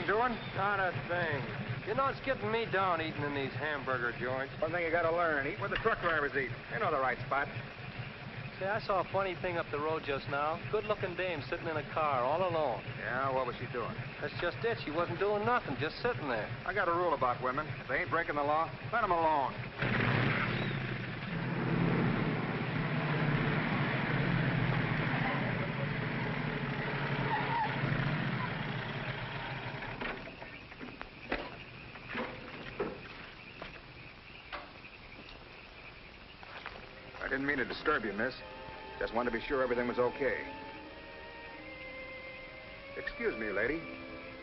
doing? Not a thing. You know, it's getting me down eating in these hamburger joints. One thing you gotta learn, eat where the truck drivers eat. They know the right spot. See, I saw a funny thing up the road just now. Good-looking dame sitting in a car all alone. Yeah, what was she doing? That's just it. She wasn't doing nothing, just sitting there. I got a rule about women. If they ain't breaking the law, let them alone. I didn't mean to disturb you, miss. Just wanted to be sure everything was okay. Excuse me, lady,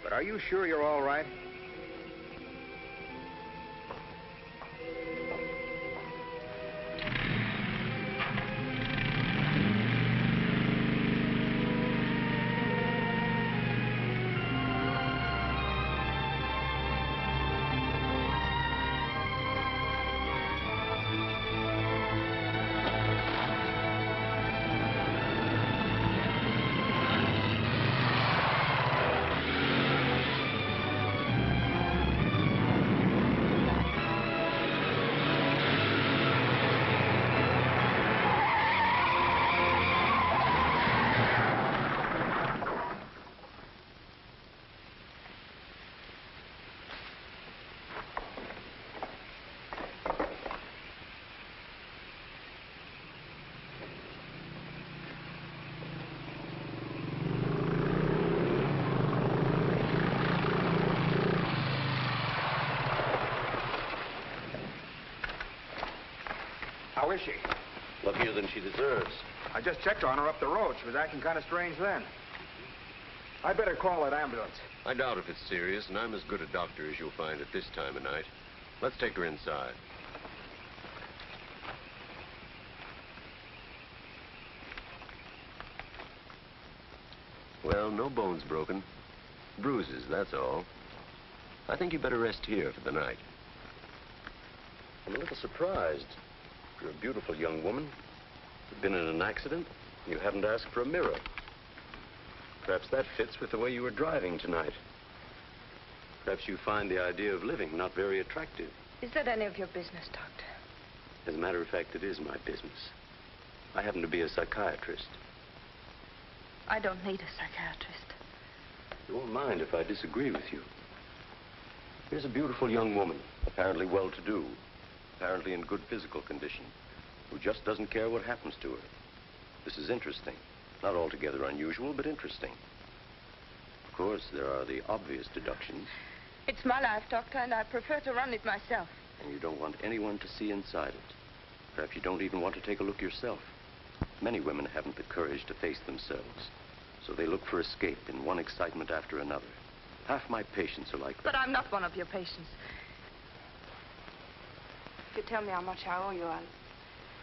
but are you sure you're all right? How is she? Luckier than she deserves. I just checked on her up the road. She was acting kind of strange then. I'd better call that ambulance. I doubt if it's serious, and I'm as good a doctor as you'll find at this time of night. Let's take her inside. Well, no bones broken. Bruises, that's all. I think you better rest here for the night. I'm a little surprised. You're a beautiful young woman. You've been in an accident. You haven't asked for a mirror. Perhaps that fits with the way you were driving tonight. Perhaps you find the idea of living not very attractive. Is that any of your business, Doctor? As a matter of fact, it is my business. I happen to be a psychiatrist. I don't need a psychiatrist. You won't mind if I disagree with you. Here's a beautiful young woman, apparently well-to-do, apparently in good physical condition, who just doesn't care what happens to her. This is interesting. Not altogether unusual, but interesting. Of course, there are the obvious deductions. It's my life, Doctor, and I prefer to run it myself. And you don't want anyone to see inside it. Perhaps you don't even want to take a look yourself. Many women haven't the courage to face themselves, so they look for escape in one excitement after another. Half my patients are like that. But I'm not one of your patients. If you tell me how much I owe you,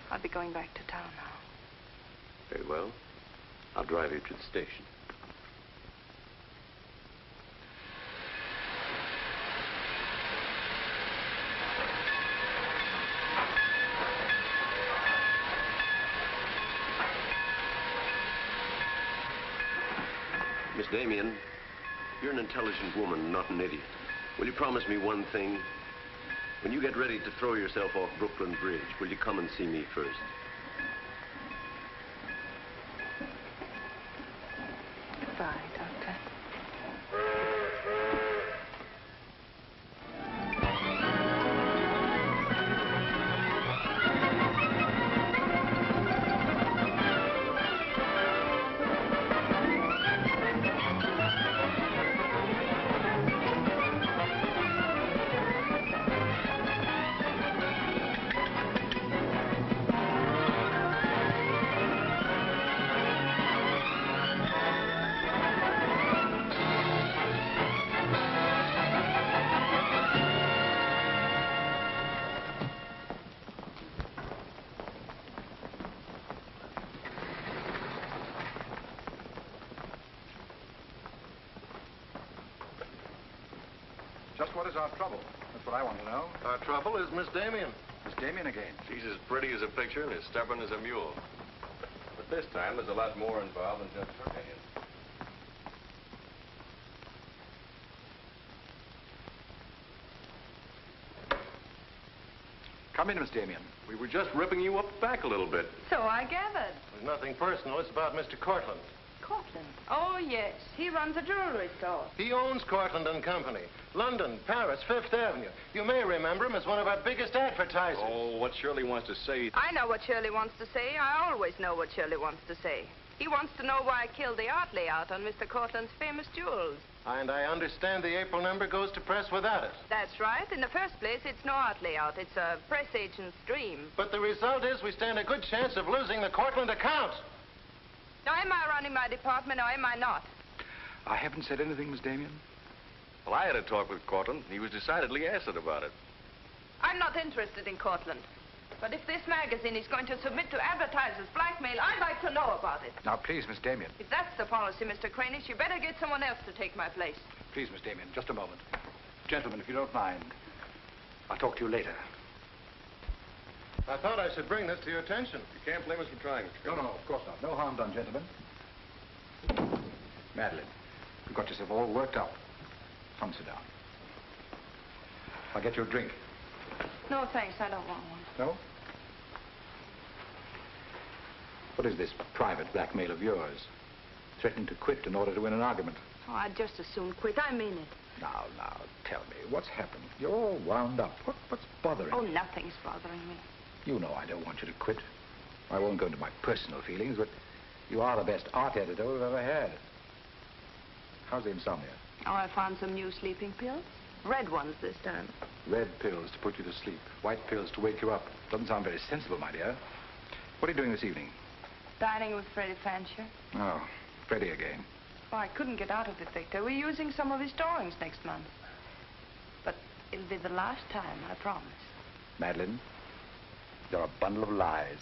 I'll be going back to town now. Very well. I'll drive you to the station. Miss Damien, you're an intelligent woman, not an idiot. Will you promise me one thing? When you get ready to throw yourself off Brooklyn Bridge, will you come and see me first? Goodbye, Doctor. Just what is our trouble? That's what I want to know. Our trouble is Miss Damien. Miss Damien again. She's as pretty as a picture and as stubborn as a mule. But this time, there's a lot more involved than just her hand. Come in, Miss Damien. We were just ripping you up back a little bit. So I gathered. There's nothing personal. It's about Mr. Cortlandt. Cortlandt? Oh, yes. He runs a jewelry store. He owns Cortlandt and Company. London, Paris, Fifth Avenue. You may remember him as one of our biggest advertisers. Oh, what Shirley wants to say... I know what Shirley wants to say. I always know what Shirley wants to say. He wants to know why I killed the art layout on Mr. Cortlandt's famous jewels. And I understand the April number goes to press without it. That's right. In the first place, it's no art layout. It's a press agent's dream. But the result is we stand a good chance of losing the Cortlandt account. Now, am I running my department or am I not? I haven't said anything, Miss Damien. Well, I had a talk with Cortlandt. He was decidedly acid about it. I'm not interested in Cortlandt. But if this magazine is going to submit to advertisers' blackmail, I'd like to know about it. Now, please, Miss Damien. If that's the policy, Mr. Cranish, you better get someone else to take my place. Please, Miss Damien, just a moment. Gentlemen, if you don't mind, I'll talk to you later. I thought I should bring this to your attention. You can't blame us for trying. No, of course not. No harm done, gentlemen. Madeleine, you've got yourself all worked up. Come, sit down. I'll get you a drink. No, thanks. I don't want one. No? What is this private blackmail of yours? Threatening to quit in order to win an argument. Oh, I'd just as soon quit. I mean it. Now, tell me, what's happened? You're all wound up. What's bothering Oh, you? nothing's bothering me. You know I don't want you to quit. I won't go into my personal feelings, but you are the best art editor we've ever had. How's the insomnia? Oh, I found some new sleeping pills. Red ones this time. Red pills to put you to sleep. White pills to wake you up. Doesn't sound very sensible, my dear. What are you doing this evening? Dining with Freddie Fancher. Oh, Freddie again. Oh, I couldn't get out of it, Victor. We're using some of his drawings next month. But it'll be the last time, I promise. Madeleine, you're a bundle of lies.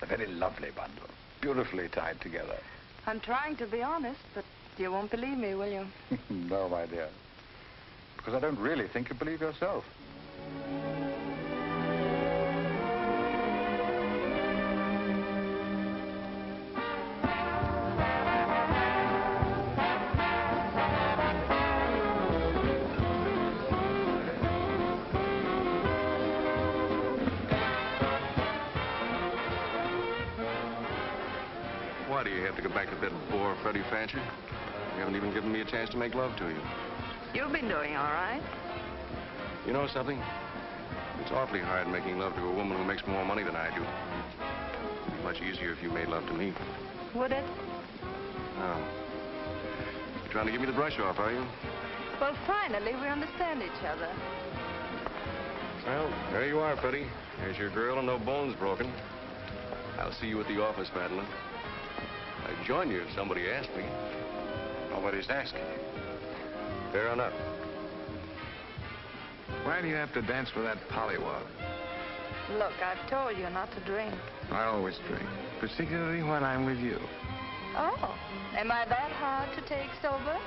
A very lovely bundle. Beautifully tied together. I'm trying to be honest, but you won't believe me, will you? No, my dear. Because I don't really think you believe yourself. Why do you have to go back to that bore, Freddie Fancher? You haven't even given me a chance to make love to you. You've been doing all right. You know something? It's awfully hard making love to a woman who makes more money than I do. It'd be much easier if you made love to me. Would it? Oh. You're trying to give me the brush off, are you? Well, finally, we understand each other. Well, there you are, Freddie. There's your girl and no bones broken. I'll see you at the office, Madeleine. I'd join you if somebody asked me. Nobody's asking. Fair enough. Why do you have to dance with that pollywog? Look, I've told you not to drink. I always drink, particularly when I'm with you. Oh, am I that hard to take sober?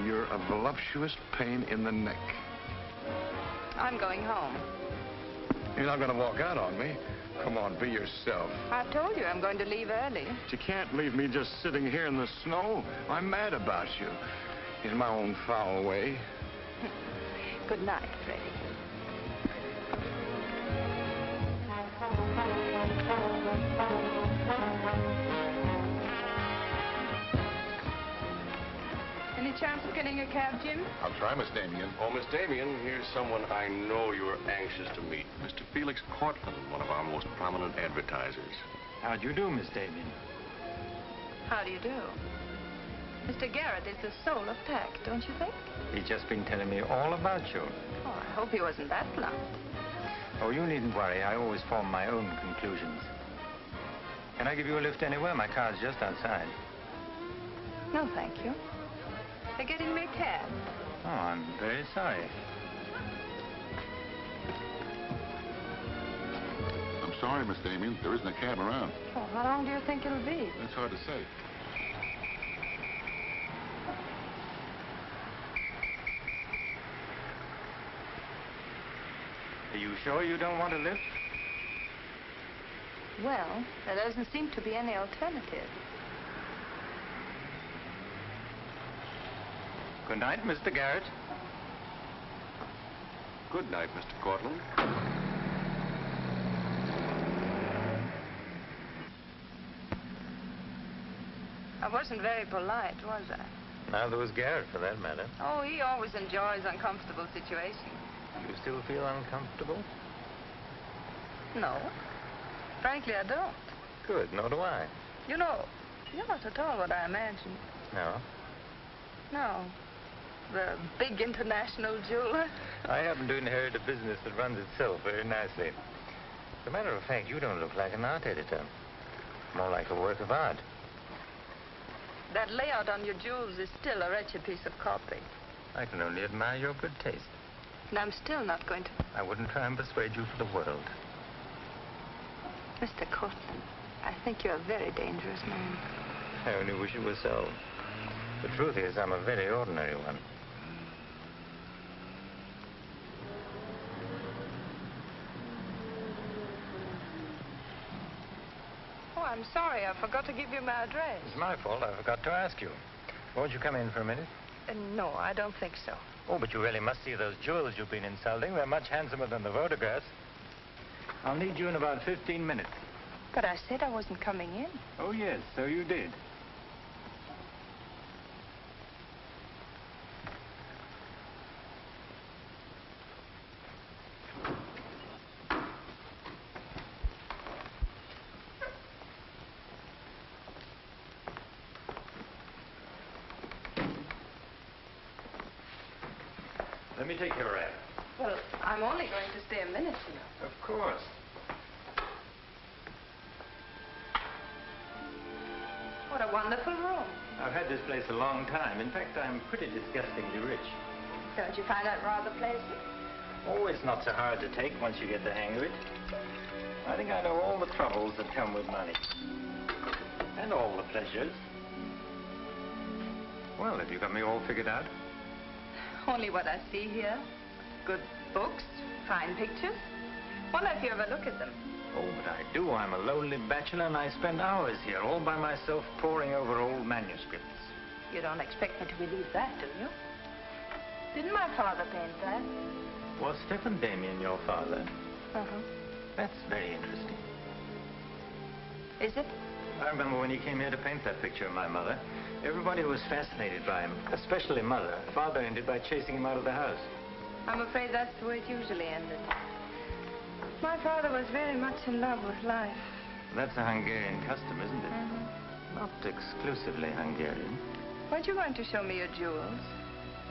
You're a voluptuous pain in the neck. I'm going home. You're not going to walk out on me. Come on, be yourself. I've told you I'm going to leave early. But you can't leave me just sitting here in the snow. I'm mad about you. In my own foul way. Good night, Freddie. Any chance of getting a cab, Jim? I'll try, Miss Damien. Oh, Miss Damien, here's someone I know you're anxious to meet. Mr. Felix Cortlandt, one of our most prominent advertisers. How do you do, Miss Damien? How do you do? Mr. Garrett is the soul of tact, don't you think? He's just been telling me all about you. Oh, I hope he wasn't that blunt. Oh, you needn't worry. I always form my own conclusions. Can I give you a lift anywhere? My car's just outside. No, thank you. They're getting me a cab. Oh, I'm very sorry. I'm sorry, Miss Damien. There isn't a cab around. Oh, how long do you think it'll be? That's hard to say. Are you sure you don't want a lift? Well, there doesn't seem to be any alternative. Good night, Mr. Garrett. Good night, Mr. Cortlandt. I wasn't very polite, was I? Neither was Garrett, for that matter. Oh, he always enjoys uncomfortable situations. You still feel uncomfortable? No. Frankly, I don't. Good, nor do I. You know, you're not at all what I imagined. No? No. The big international jeweler. I happen to inherit a business that runs itself very nicely. As a matter of fact, you don't look like an art editor. More like a work of art. That layout on your jewels is still a wretched piece of copy. I can only admire your good taste. And I'm still not going to... I wouldn't try and persuade you for the world. Mr. Cortland, I think you're a very dangerous man. I only wish it were so. The truth is, I'm a very ordinary one. Oh, I'm sorry. I forgot to give you my address. It's my fault. I forgot to ask you. Won't you come in for a minute? No, I don't think so. Oh, but you really must see those jewels you've been insulting. They're much handsomer than the photographs. I'll need you in about 15 minutes. But I said I wasn't coming in. Oh, yes, so you did. Let me take your wrap. Well, I'm only going to stay a minute, you know. Of course. What a wonderful room. I've had this place a long time. In fact, I'm pretty disgustingly rich. Don't you find that rather pleasant? Oh, it's not so hard to take once you get the hang of it. I think I know all the troubles that come with money. And all the pleasures. Well, have you got me all figured out? Only what I see here. Good books, fine pictures. Wonder if you ever look at them. Oh, but I do. I'm a lonely bachelor, and I spend hours here all by myself poring over old manuscripts. You don't expect me to believe that, do you? Didn't my father paint that? Was Stephen Damien your father? Uh-huh. That's very interesting. Is it? I remember when he came here to paint that picture of my mother. Everybody was fascinated by him, especially Mother. Father ended by chasing him out of the house. I'm afraid that's the way it usually ended. My father was very much in love with life. That's a Hungarian custom, isn't it? Mm-hmm. Not exclusively Hungarian. Weren't you going to show me your jewels?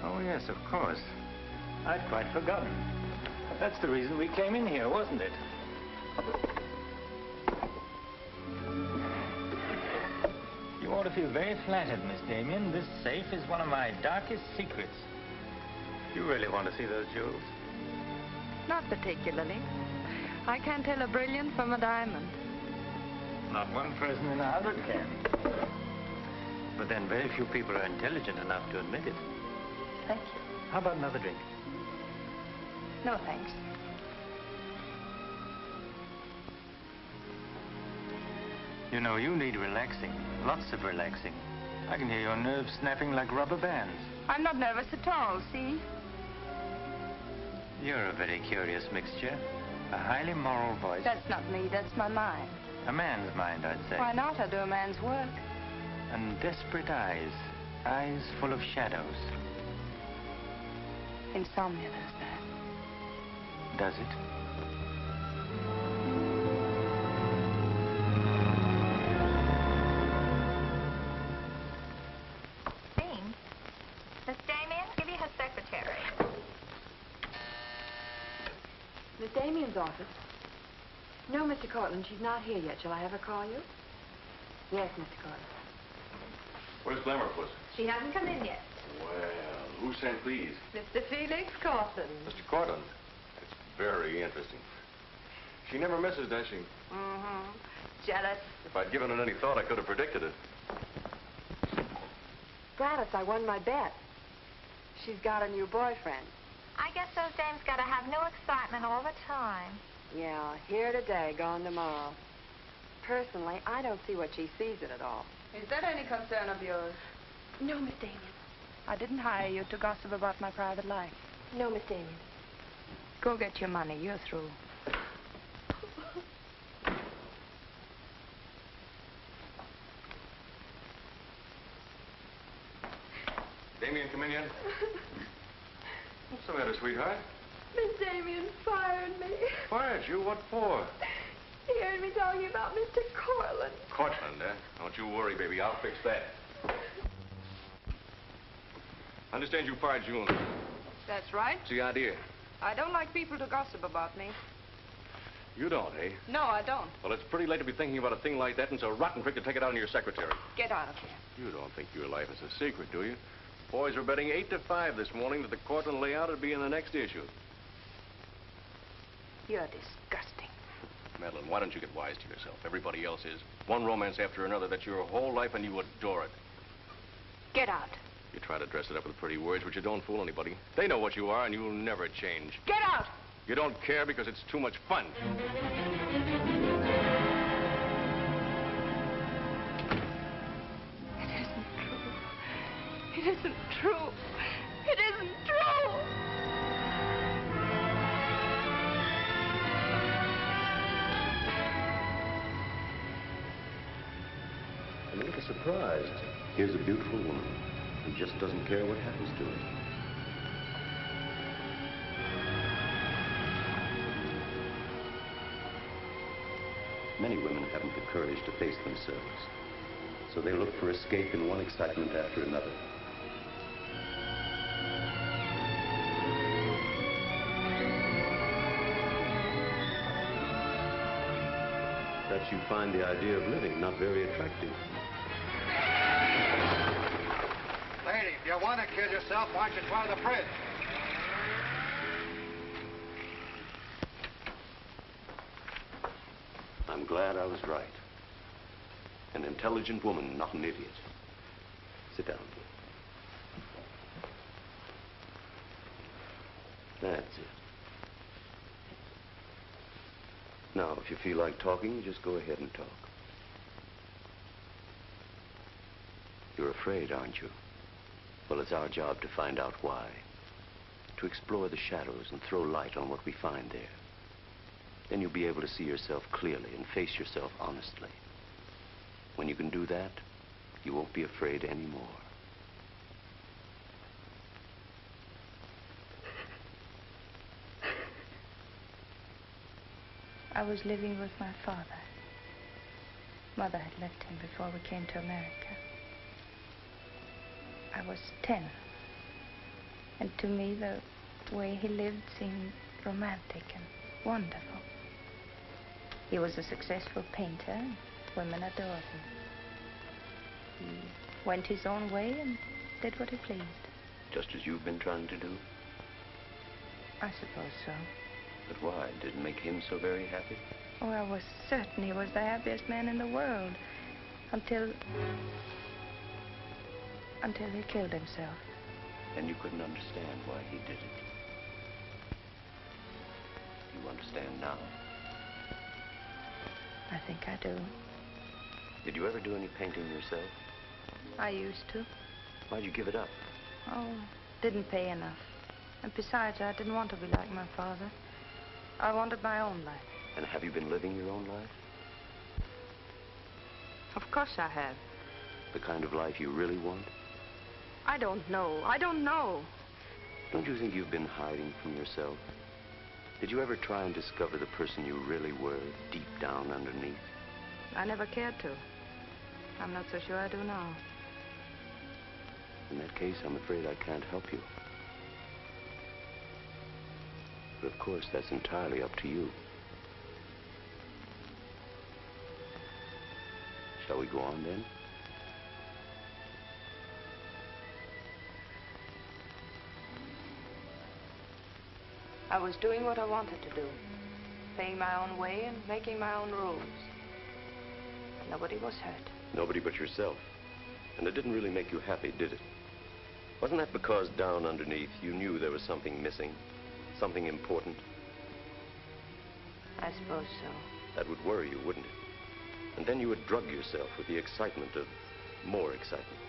Oh, yes, of course. I'd quite forgotten. That's the reason we came in here, wasn't it? You ought to feel very flattered, Miss Damien. This safe is one of my darkest secrets. You really want to see those jewels? Not particularly. I can't tell a brilliant from a diamond. Not one person in 100 can. But then very few people are intelligent enough to admit it. Thank you. How about another drink? No, thanks. You know, you need relaxing. Lots of relaxing. I can hear your nerves snapping like rubber bands. I'm not nervous at all, see? You're a very curious mixture. A highly moral voice. That's not me, that's my mind. A man's mind, I'd say. Why not? I do a man's work. And desperate eyes. Eyes full of shadows. Insomnia does that. Does it? Dean, Miss Damien, give you her secretary. Miss Damien's office? No, Mr. Cortland, she's not here yet. Shall I have her call you? Yes, Mr. Cortland. Where's Lamar, Puss? She hasn't come in yet. Well, who sent these? Mr. Felix Cortland. Mr. Cortland. It's very interesting. She never misses, does she? Mm-hmm. Jealous. If I'd given it any thought, I could have predicted it. Gladys, I won my bet. She's got a new boyfriend. I guess those dames gotta have no excitement all the time. Yeah, here today, gone tomorrow. Personally, I don't see what she sees in it all. Is that any concern of yours? No, Miss Damien. I didn't hire you to gossip about my private life. No, Miss Damien. Go get your money. You're through. Damien come in yet? What's the matter, sweetheart? Miss Damien fired me. Fired you? What for? He heard me talking about Mr. Cortland. Cortland, eh? Don't you worry, baby. I'll fix that. I understand you fired June. That's right. What's the idea? I don't like people to gossip about me. You don't, eh? No, I don't. Well, it's pretty late to be thinking about a thing like that, and it's a rotten trick to take it out on your secretary. Get out of here. You don't think your life is a secret, do you? Boys were betting 8 to 5 this morning that the Cortland layout would be in the next issue. You're disgusting. Madeleine, why don't you get wise to yourself? Everybody else is. One romance after another, that's your whole life, and you adore it. Get out. You try to dress it up with pretty words, but you don't fool anybody. They know what you are, and you'll never change. Get out! You don't care because it's too much fun. It isn't true. It isn't true. I'm a little surprised. Here's a beautiful woman who just doesn't care what happens to her. Many women haven't the courage to face themselves, so they look for escape in one excitement after another. Perhaps you find the idea of living not very attractive. Lady, if you want to kill yourself, why don't you try the fridge? I'm glad I was right. An intelligent woman, not an idiot. Sit down. That's it. Now, if you feel like talking, just go ahead and talk. You're afraid, aren't you? Well, it's our job to find out why. To explore the shadows and throw light on what we find there. Then you'll be able to see yourself clearly and face yourself honestly. When you can do that, you won't be afraid anymore. I was living with my father. Mother had left him before we came to America. I was 10. And to me, the way he lived seemed romantic and wonderful. He was a successful painter, and women adored him. He went his own way and did what he pleased. Just as you've been trying to do? I suppose so. But why? Did it make him so very happy? Oh, I was certain he was the happiest man in the world. Until he killed himself. And you couldn't understand why he did it. You understand now? I think I do. Did you ever do any painting yourself? I used to. Why'd you give it up? Oh, didn't pay enough. And besides, I didn't want to be like my father. I wanted my own life. And have you been living your own life? Of course I have. The kind of life you really want? I don't know. I don't know. Don't you think you've been hiding from yourself? Did you ever try and discover the person you really were, deep down underneath? I never cared to. I'm not so sure I do now. In that case, I'm afraid I can't help you. But of course, that's entirely up to you. Shall we go on then? I was doing what I wanted to do. Paying my own way and making my own rules. Nobody was hurt. Nobody but yourself. And it didn't really make you happy, did it? Wasn't that because down underneath you knew there was something missing? Something important? I suppose so. That would worry you, wouldn't it? And then you would drug yourself with the excitement of more excitement.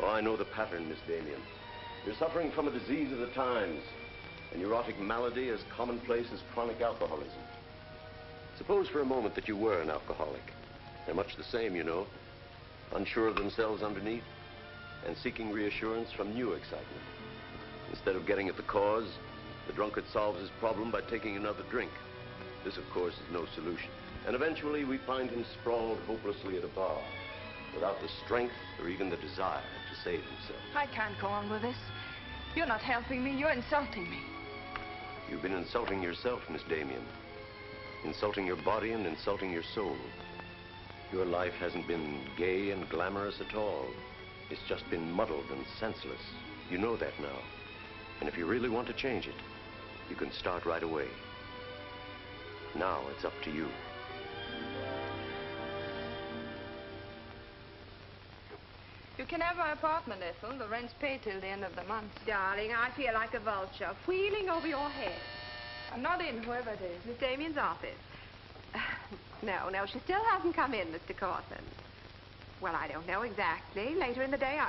Oh, I know the pattern, Miss Damien. You're suffering from a disease of the times. A neurotic malady as commonplace as chronic alcoholism. Suppose for a moment that you were an alcoholic. They're much the same, you know. Unsure of themselves underneath. and seeking reassurance from new excitement. Instead of getting at the cause, the drunkard solves his problem by taking another drink. This, of course, is no solution. And eventually, we find him sprawled hopelessly at a bar, without the strength or even the desire to save himself. I can't go on with this. You're not helping me. You're insulting me. You've been insulting yourself, Miss Damien. Insulting your body and insulting your soul. Your life hasn't been gay and glamorous at all. It's just been muddled and senseless. You know that now. And if you really want to change it, you can start right away. Now it's up to you. You can have my apartment, Ethel. The rent's paid till the end of the month. Darling, I feel like a vulture wheeling over your head. I'm not in, whoever it is. Miss Damien's office. No, she still hasn't come in, Mr. Cortland. Well, I don't know exactly. Later in the day,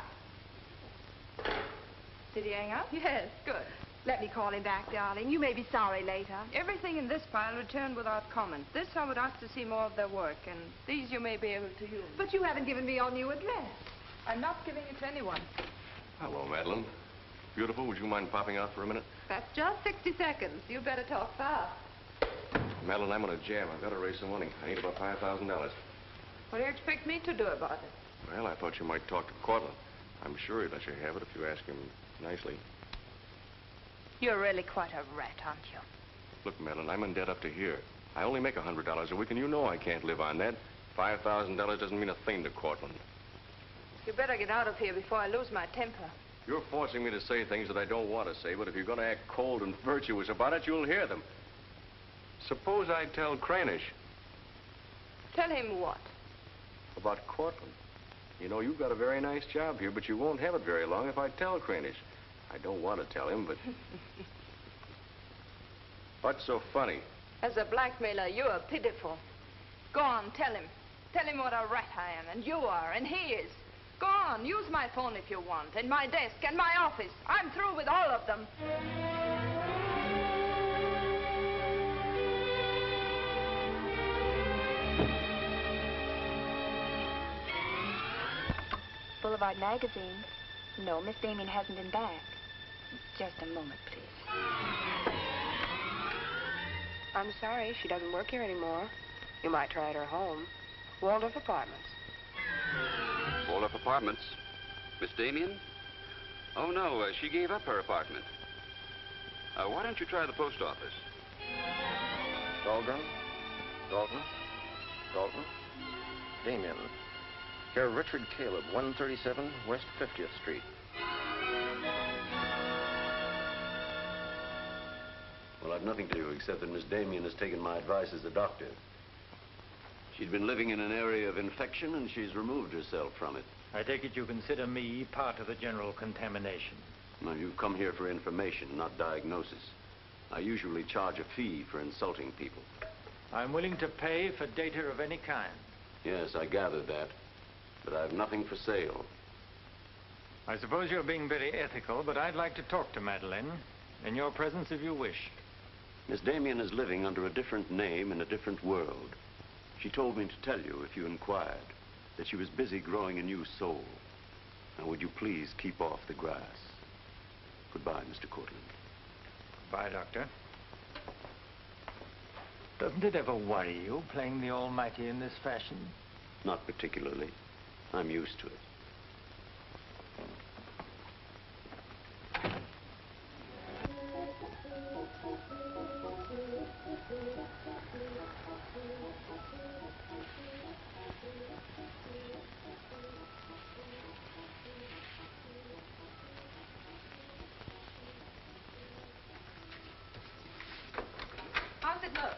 Did he hang up? Yes, good. Let me call him back, darling. You may be sorry later. Everything in this pile returned without comment. This I would ask to see more of their work, and these you may be able to use. But you haven't given me your new address. I'm not giving it to anyone. Hello, Madeleine. Beautiful, would you mind popping out for a minute? That's just 60 seconds. You better talk fast. Madeleine, I'm on a jam. I've got to raise some money. I need about $5,000. What do you expect me to do about it? Well, I thought you might talk to Cortland. I'm sure he'd let you have it if you ask him nicely. You're really quite a rat, aren't you? Look, Madeleine, I'm in debt up to here. I only make $100 a week, and you know I can't live on that. $5,000 doesn't mean a thing to Cortland. You better get out of here before I lose my temper. You're forcing me to say things that I don't want to say, but if you're going to act cold and virtuous about it, you'll hear them. Suppose I tell Cranish. Tell him what? About Cortland. You know, you've got a very nice job here, but you won't have it very long if I tell Cranish. I don't want to tell him, but... What's so funny? As a blackmailer, you are pitiful. Go on, tell him. Tell him what a rat I am, and you are, and he is. Go on, use my phone if you want, and my desk, and my office. I'm through with all of them. Boulevard magazine. No, Miss Damien hasn't been back. Just a moment, please. I'm sorry, she doesn't work here anymore. You might try at her home. Waldorf Apartments. Waldorf Apartments? Miss Damien? Oh, no, she gave up her apartment. Why don't you try the post office? Dahlgren? Dalton? Dalton? Damien. Here, Richard Caleb, 137 West 50th Street. Well, I've nothing to do except that Miss Damien has taken my advice as a doctor. She'd been living in an area of infection, and she's removed herself from it. I take it you consider me part of the general contamination. Now, you've come here for information, not diagnosis. I usually charge a fee for insulting people. I'm willing to pay for data of any kind. Yes, I gathered that. But I have nothing for sale. I suppose you're being very ethical, but I'd like to talk to Madeleine. In your presence, if you wish. Miss Damien is living under a different name in a different world. She told me to tell you, if you inquired, that she was busy growing a new soul. Now, would you please keep off the grass? Goodbye, Mr. Cortland. Goodbye, Doctor. Doesn't it ever worry you, playing the almighty in this fashion? Not particularly. I'm used to it. How's it look?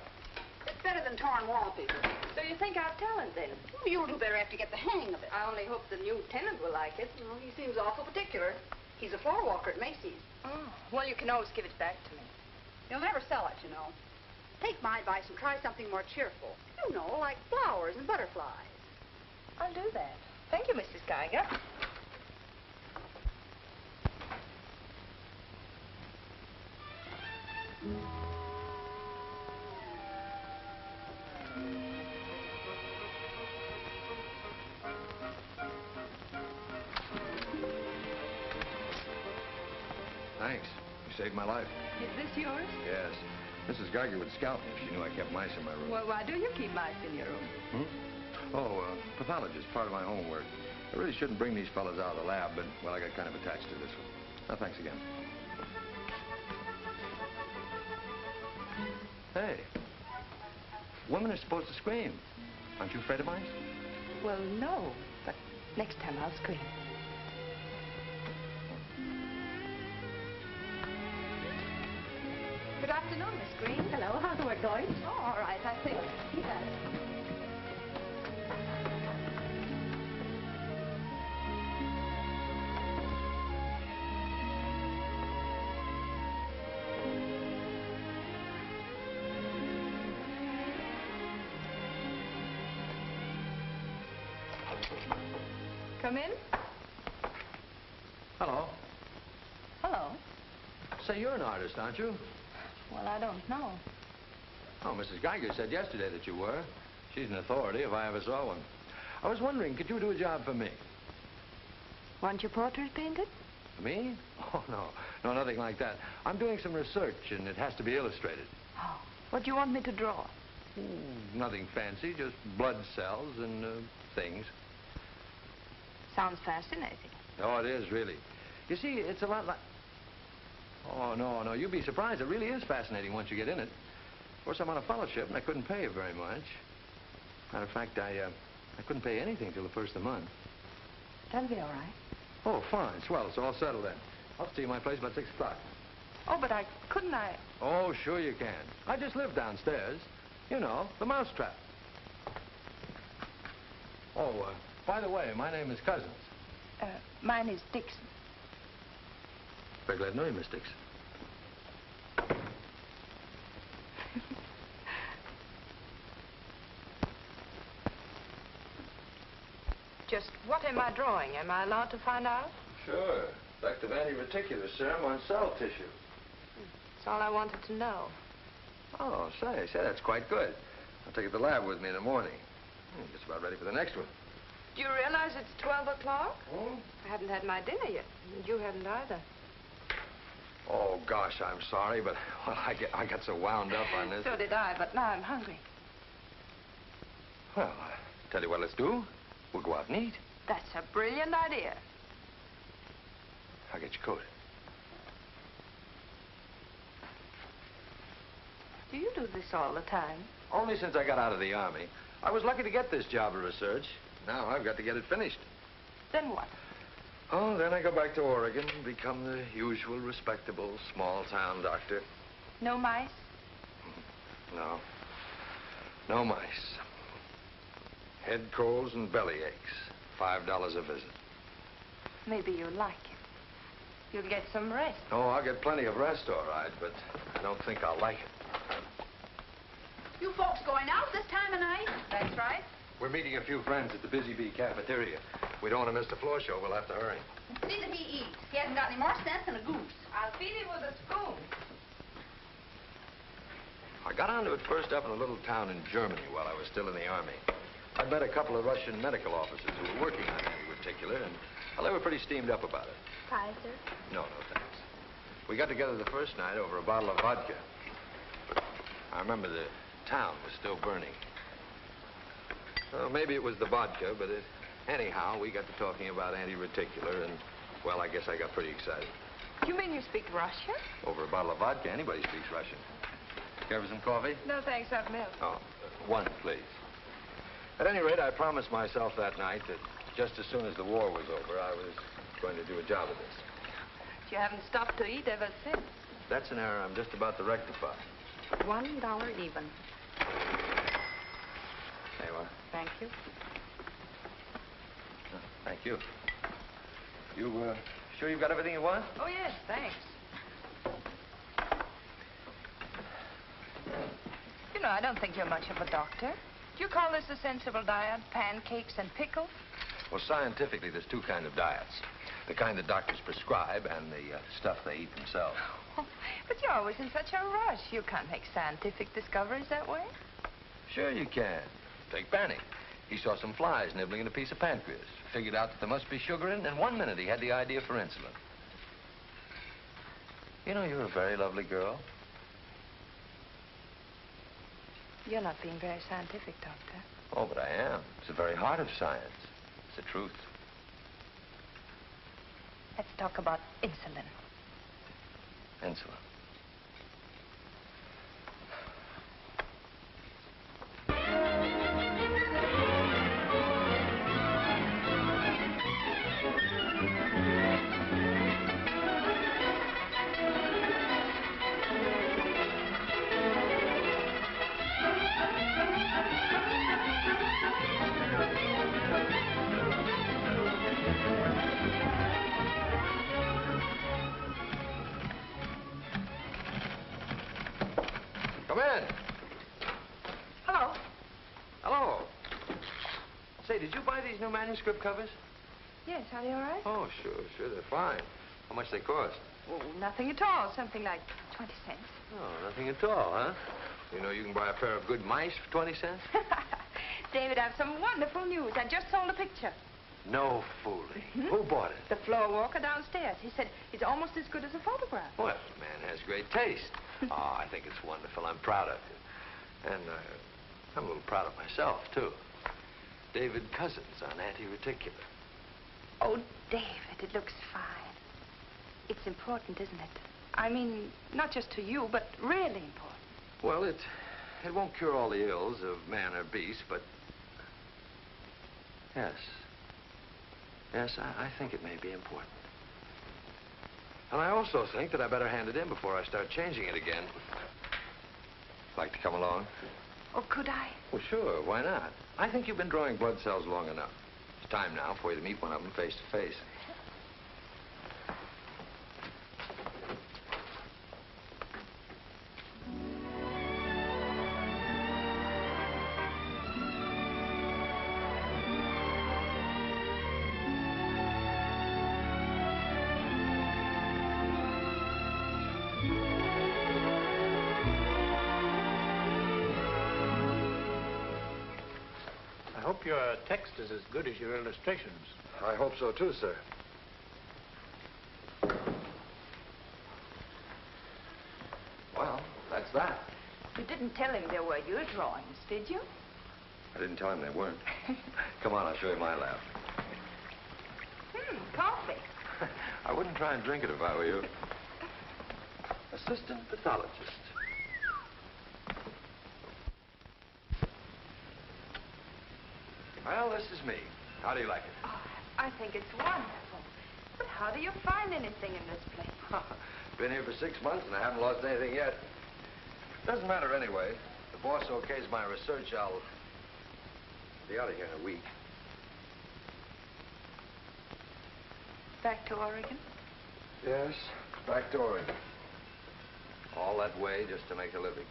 It's better than torn wallpaper. So you think I've talent, then? You'll do better after you get the hang of it. I only hope the new tenant will like it. Well, he seems awful particular. He's a floor walker at Macy's. Oh, well, you can always give it back to me. He'll never sell it, you know. Take my advice and try something more cheerful. You know, like flowers and butterflies. I'll do that. Thank you, Mrs. Geiger. Thanks. You saved my life. Is this yours? Yes. Mrs. Geiger would scalp me if she knew I kept mice in my room. Well, why do you keep mice in your room? Pathologist, part of my homework. I really shouldn't bring these fellas out of the lab, but, well, I got kind of attached to this one. No, thanks again. Hey, women are supposed to scream. Aren't you afraid of mice? Well, no, but next time I'll scream. Good afternoon, Miss Green. Hello, how's the work going? Oh, all right, I think. Yes. Come in. Hello. Hello. Say, you're an artist, aren't you? Well, I don't know. Oh, Mrs. Geiger said yesterday that you were. She's an authority if I ever saw one. I was wondering, could you do a job for me? Want your portrait painted? Me? Oh, no. No, nothing like that. I'm doing some research, and it has to be illustrated. Oh, what do you want me to draw? Nothing fancy, just blood cells and things. Sounds fascinating. Oh, it is, really. You see, it's a lot like... Oh, no, you'd be surprised. It really is fascinating once you get in it. Of course, I'm on a fellowship, and I couldn't pay you very much. Matter of fact, I couldn't pay anything till the first of the month. That'll be all right. Oh, fine. Swell. It's all settled then. I'll see you at my place about 6 o'clock. Oh, but couldn't I? Oh, sure you can. I just live downstairs. You know, the mousetrap. Oh, by the way, my name is Cousins. Mine is Dixon. Very glad to know you, Miss Dixon. Just what am I drawing? Am I allowed to find out? Sure. Effect of anti-reticular serum on cell tissue. That's all I wanted to know. Oh, say, that's quite good. I'll take it to the lab with me in the morning. Just about ready for the next one. Do you realize it's 12 o'clock? Oh? I haven't had my dinner yet. And you haven't either. Oh, gosh, I'm sorry, but well, I got so wound up on this. So did I, but now I'm hungry. Well, tell you what let's do. We'll go out and eat. That's a brilliant idea. I'll get your coat. Do you do this all the time? Only since I got out of the Army. I was lucky to get this job of research. Now I've got to get it finished. Then what? Oh, then I go back to Oregon and become the usual respectable small-town doctor. No mice? No. No mice. Head colds and belly aches. $5 a visit. Maybe you'll like it. You'll get some rest. Oh, I'll get plenty of rest, all right, but I don't think I'll like it. You folks going out this time of night? That's right. We're meeting a few friends at the Busy Bee cafeteria. We don't want to miss the floor show. We'll have to hurry. See that he eats. He hasn't got any more sense than a goose. I'll feed him with a spoon. I got onto it first up in a little town in Germany while I was still in the Army. I met a couple of Russian medical officers who were working on anti-reticular, and, well, they were pretty steamed up about it. Pie, sir? No, thanks. We got together the first night over a bottle of vodka. I remember the town was still burning. Well, maybe it was the vodka, but anyhow, we got to talking about anti-reticular, and, well, I guess I got pretty excited. You mean you speak Russian? Over a bottle of vodka, anybody speaks Russian. Care for some coffee? No, thanks. I've milk. Oh, one, please. At any rate, I promised myself that night that just as soon as the war was over, I was going to do a job of this. You haven't stopped to eat ever since. That's an error I'm just about to rectify. $1 even. There you are. Thank you. Thank you. You, sure you've got everything you want? Oh, yes, thanks. You know, I don't think you're much of a doctor. Do you call this a sensible diet? Pancakes and pickles? Well, scientifically, there's two kinds of diets. The kind that doctors prescribe and the stuff they eat themselves. Oh, but you're always in such a rush. You can't make scientific discoveries that way. Sure you can. Take Banning. He saw some flies nibbling at a piece of pancreas. Figured out that there must be sugar in it, and in 1 minute he had the idea for insulin. You know, you're a very lovely girl. You're not being very scientific, Doctor. Oh, but I am. It's the very heart of science. It's the truth. Let's talk about insulin. Insulin. Come in. Hello. Hello. Say, did you buy these new manuscript covers? Yes, are they all right? Oh, sure, they're fine. How much they cost? Oh, nothing at all. Something like 20 cents. Oh, nothing at all, huh? You know you can buy a pair of good mice for 20 cents? David, I have some wonderful news. I just sold a picture. No fooling. Who bought it? The floor walker downstairs. He said it's almost as good as a photograph. Well, the man has great taste. Oh, I think it's wonderful. I'm proud of you. And I'm a little proud of myself, too. David Cousins on anti-reticular. Oh, David, it looks fine. It's important, isn't it? I mean, not just to you, but really important. Well, it won't cure all the ills of man or beast, but yes. Yes, I think it may be important. And I also think that I better hand it in before I start changing it again. Like to come along? Oh, could I? Well, sure. Why not? I think you've been drawing blood cells long enough. It's time now for you to meet one of them face to face. I hope your text is as good as your illustrations. I hope so, too, sir. Well, that's that. You didn't tell him there were your drawings, did you? I didn't tell him they weren't. Come on, I'll show you my lab. Coffee. I wouldn't try and drink it if I were you. Assistant pathologist. Well, this is me. How do you like it? Oh, I think it's wonderful. But how do you find anything in this place? Been here for 6 months and I haven't lost anything yet. Doesn't matter anyway. The boss okays my research, I'll be out of here in a week. Back to Oregon? Yes, back to Oregon. All that way just to make a living.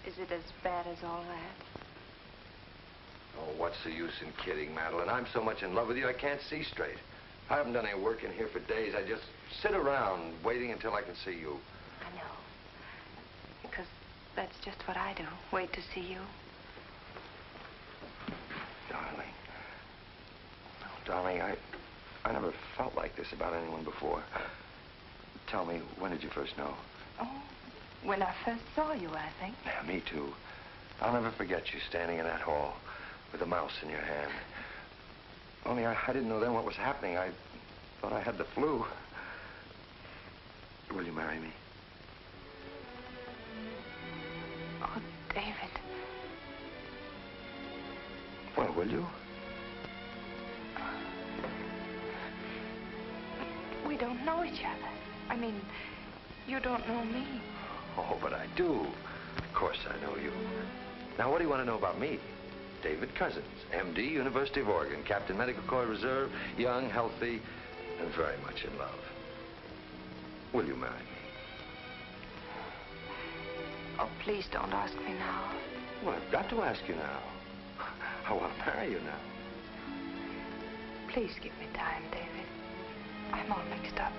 Is it as bad as all that? Oh, what's the use in kidding, Madeleine? I'm so much in love with you, I can't see straight. I haven't done any work in here for days. I just sit around waiting until I can see you. I know. Because that's just what I do. Wait to see you. Darling. Oh, darling, I never felt like this about anyone before. Tell me, when did you first know? Oh, when I first saw you, I think. Yeah, me too. I'll never forget you standing in that hall with a mouse in your hand. Only I didn't know then what was happening. I thought I had the flu. Will you marry me? Oh, David. Well, will you? We don't know each other. I mean, you don't know me. Oh, but I do. Of course I know you. Now, what do you want to know about me? David Cousins, M.D., University of Oregon, Captain Medical Corps Reserve, young, healthy, and very much in love. Will you marry me? Oh, please don't ask me now. Well, I've got to ask you now. I want to marry you now. Please give me time, David. I'm all mixed up.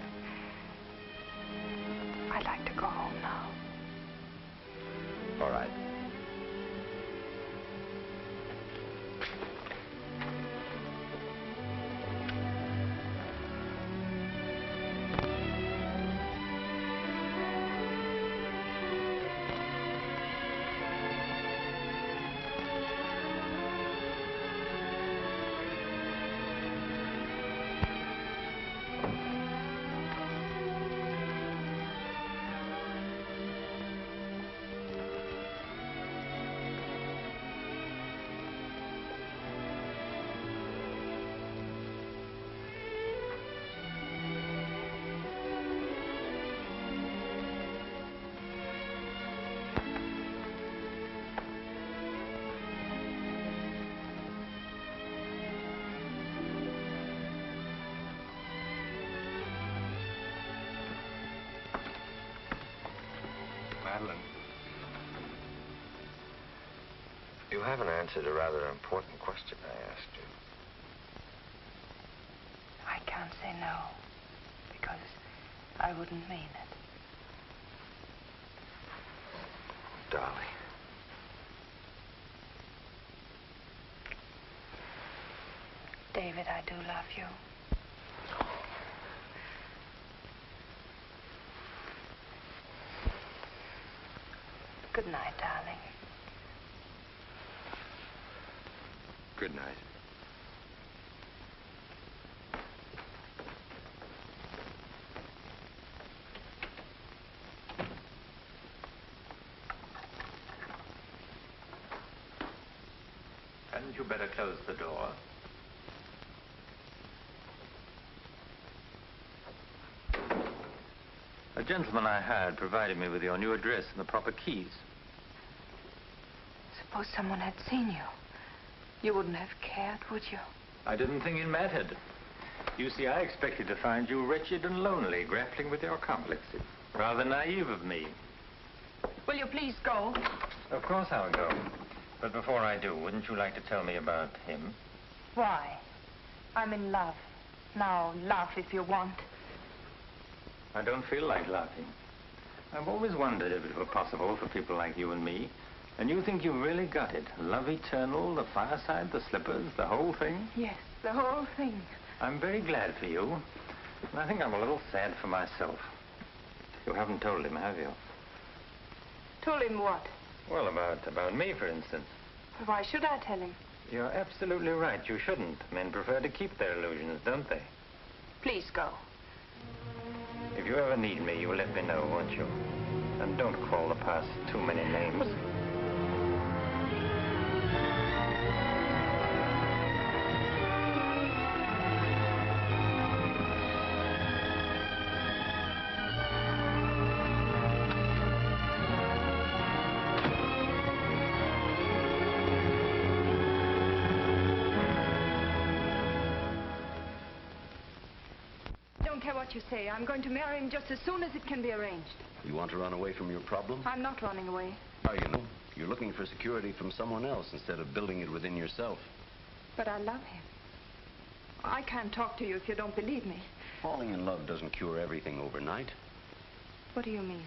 I'd like to go home now. All right. you haven't answered a rather important question I asked you. I can't say no, because I wouldn't mean it. Darling. David, I do love you. Good night, darling. Good night. Hadn't you better close the door? A gentleman I hired provided me with your new address and the proper keys. Suppose someone had seen you. You wouldn't have cared, would you? I didn't think it mattered. You see, I expected to find you wretched and lonely, grappling with your complexes. Rather naive of me. Will you please go? Of course I'll go. But before I do, wouldn't you like to tell me about him? Why? I'm in love. Now, laugh if you want. I don't feel like laughing. I've always wondered if it were possible for people like you and me. And you think you really got it? Love eternal, the fireside, the slippers, the whole thing? Yes, the whole thing. I'm very glad for you. And I think I'm a little sad for myself. You haven't told him, have you? Told him what? Well, about me, for instance. Why should I tell him? You're absolutely right. You shouldn't. Men prefer to keep their illusions, don't they? Please go. If you ever need me, you'll let me know, won't you? And don't call the past too many names. What you say. I'm going to marry him just as soon as it can be arranged. You want to run away from your problem? I'm not running away. How do you know? You're looking for security from someone else instead of building it within yourself. But I love him. I can't talk to you if you don't believe me. Falling in love doesn't cure everything overnight. What do you mean?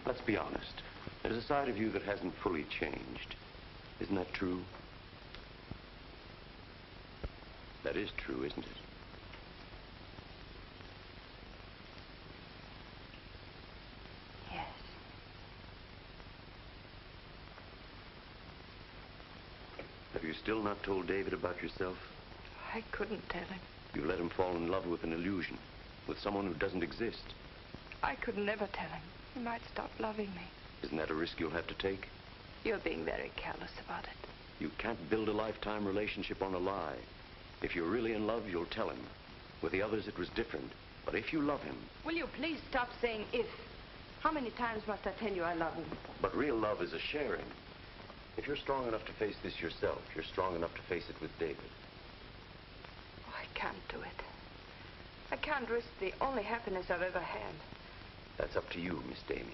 Let's be honest. There's a side of you that hasn't fully changed. Isn't that true? That is true, isn't it? Yes. Have you still not told David about yourself? I couldn't tell him. You let him fall in love with an illusion, with someone who doesn't exist. I could never tell him. He might stop loving me. Isn't that a risk you'll have to take? You're being very careless about it. You can't build a lifetime relationship on a lie. If you're really in love, you'll tell him. With the others, it was different. But if you love him... Will you please stop saying if? How many times must I tell you I love him? But real love is a sharing. If you're strong enough to face this yourself, you're strong enough to face it with David. Oh, I can't do it. I can't risk the only happiness I've ever had. That's up to you, Miss Damien.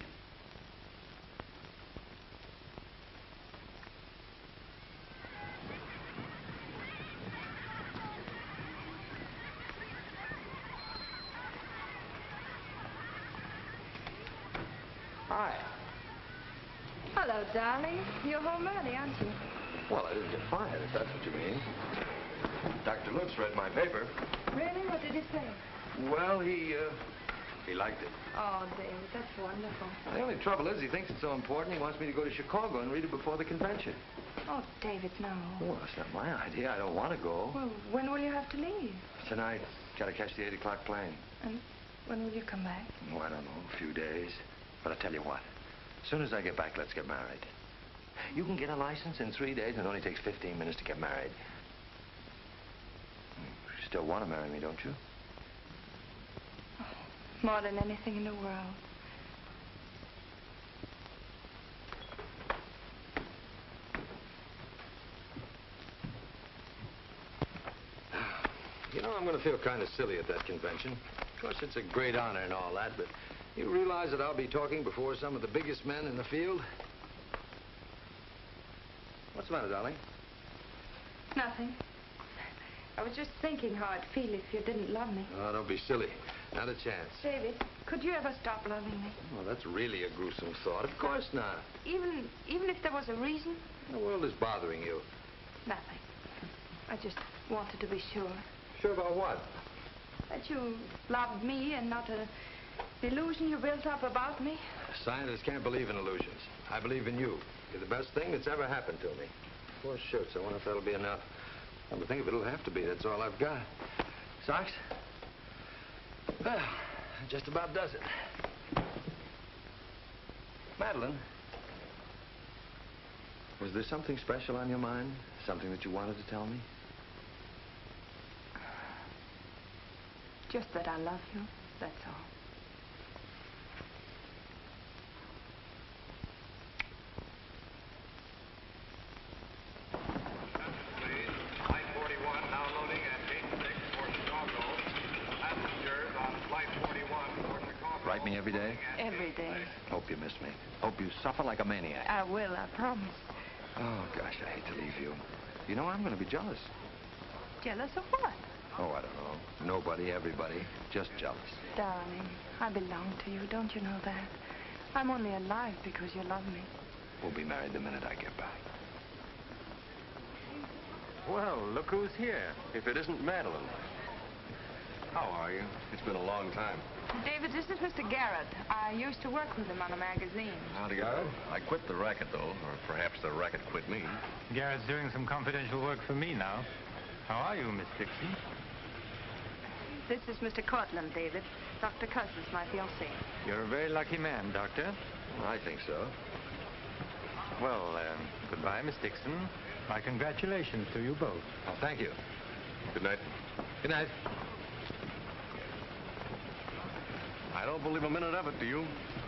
Hi. Hello, darling. You're home early, aren't you? Well, I didn't get fired, if that's what you mean. Dr. Lutz read my paper. Really? What did he say? Well, he liked it. Oh, David, that's wonderful. The only trouble is he thinks it's so important he wants me to go to Chicago and read it before the convention. Oh, David, no. Well, that's not my idea. I don't want to go. Well, when will you have to leave? Tonight. Got to catch the 8 o'clock plane. And when will you come back? Oh, I don't know. A few days. But I tell you what. As soon as I get back, let's get married. You can get a license in 3 days, and it only takes 15 minutes to get married. You still want to marry me, don't you? Oh, more than anything in the world. You know, I'm going to feel kind of silly at that convention. Of course, it's a great honor and all that, but you realize that I'll be talking before some of the biggest men in the field? What's the matter, darling? Nothing. I was just thinking how I'd feel if you didn't love me. Oh, don't be silly. Not a chance. David, could you ever stop loving me? Well, that's really a gruesome thought. Of course not. Even if there was a reason? The world is bothering you. Nothing. I just wanted to be sure. Sure about what? That you loved me and not an illusion you built up about me. Scientists can't believe in illusions. I believe in you. You're the best thing that's ever happened to me. 4 shirts. I wonder if that'll be enough. Come to think of it, it'll have to be. That's all I've got. Socks? Well, that just about does it. Madeleine, was there something special on your mind? Something that you wanted to tell me? Just that I love you, that's all. Write me every day? Every day. Hope you miss me. Hope you suffer like a maniac. I will, I promise. Oh, gosh, I hate to leave you. You know, I'm going to be jealous. Jealous of what? Oh, I don't know. Nobody, everybody. Just jealous. Darling, I belong to you. Don't you know that? I'm only alive because you love me. We'll be married the minute I get back. Well, look who's here. If it isn't Madeleine. How are you? It's been a long time. David, this is Mr. Garrett. I used to work with him on a magazine. Howdy, Garrett. I quit the racket, though, or perhaps the racket quit me. Garrett's doing some confidential work for me now. How are you, Miss Dixon? This is Mr. Cortland, David. Dr. Cousins, my fiancé. You're a very lucky man, Doctor. I think so. Well, goodbye, Miss Dixon. My congratulations to you both. Oh, thank you. Good night. Good night. I don't believe a minute of it, do you?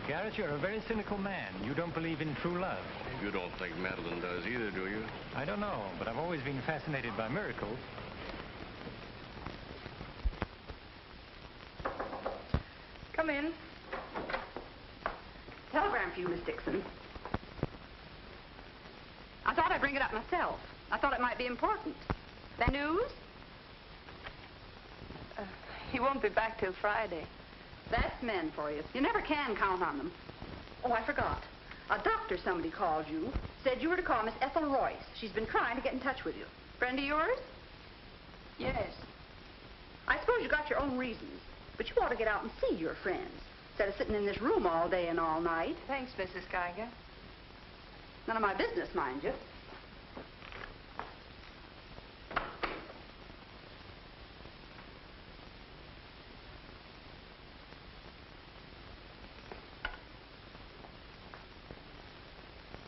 Garrett, you're a very cynical man. You don't believe in true love. You don't think Madeleine does either, do you? I don't know, but I've always been fascinated by miracles. Come in. Telegram for you, Miss Dixon. I thought I'd bring it up myself. I thought it might be important. That news? He won't be back till Friday. That's men for you. You never can count on them. Oh, I forgot. A doctor somebody called you, said you were to call Miss Ethel Royce. She's been trying to get in touch with you. Friend of yours? Yes. I suppose you got your own reasons, but you ought to get out and see your friends, instead of sitting in this room all day and all night. Thanks, Mrs. Geiger. None of my business, mind you.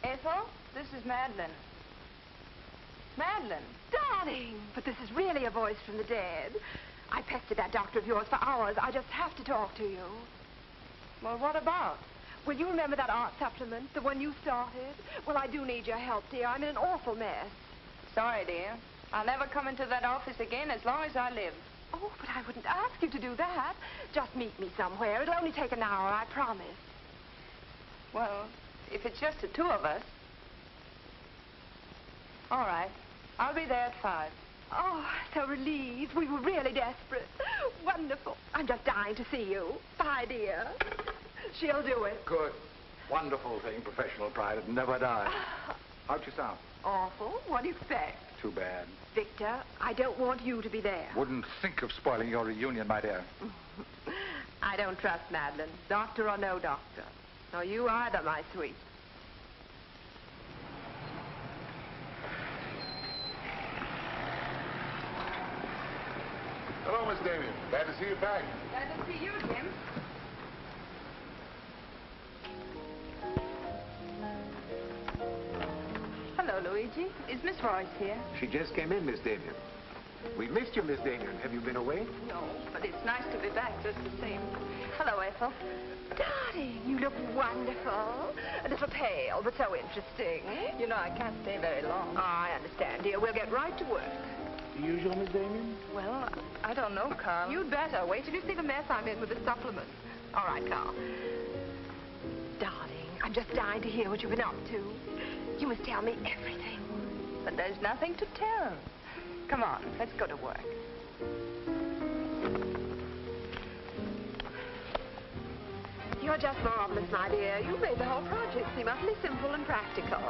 Ethel, this is Madeleine. Madeleine. Darling, but this is really a voice from the dead. I pestered that doctor of yours for hours. I just have to talk to you. Well, what about? Well, you remember that art supplement, the one you started? Well, I do need your help, dear. I'm in an awful mess. Sorry, dear. I'll never come into that office again as long as I live. Oh, but I wouldn't ask you to do that. Just meet me somewhere. It'll only take an hour, I promise. Well, if it's just the two of us. All right. I'll be there at 5. Oh, so relieved. We were really desperate. Wonderful. I'm just dying to see you. Bye, dear. She'll do it. Good. Wonderful thing, professional pride. It never dies. How'd you sound? Awful. What do you expect? Too bad. Victor, I don't want you to be there. Wouldn't think of spoiling your reunion, my dear. I don't trust Madeleine, doctor or no doctor. Nor you either, my sweet. Hello, Miss Damien. Glad to see you back. Glad to see you, Jim. Hello, Luigi. Is Miss Royce here? She just came in, Miss Damien. We missed you, Miss Damien. Have you been away? No, but it's nice to be back just the same. Hello, Ethel. Darling, you look wonderful. A little pale, but so interesting. You know, I can't stay very long. Oh, I understand, dear. We'll get right to work. The usual, Miss Damien? Well, I don't know, Carl. You'd better. Wait till you see the mess I'm in with the supplement. All right, Carl. Darling, I'm just dying to hear what you've been up to. You must tell me everything. But there's nothing to tell. Come on, let's go to work. You're just marvelous, my dear. You made the whole project seem utterly simple and practical.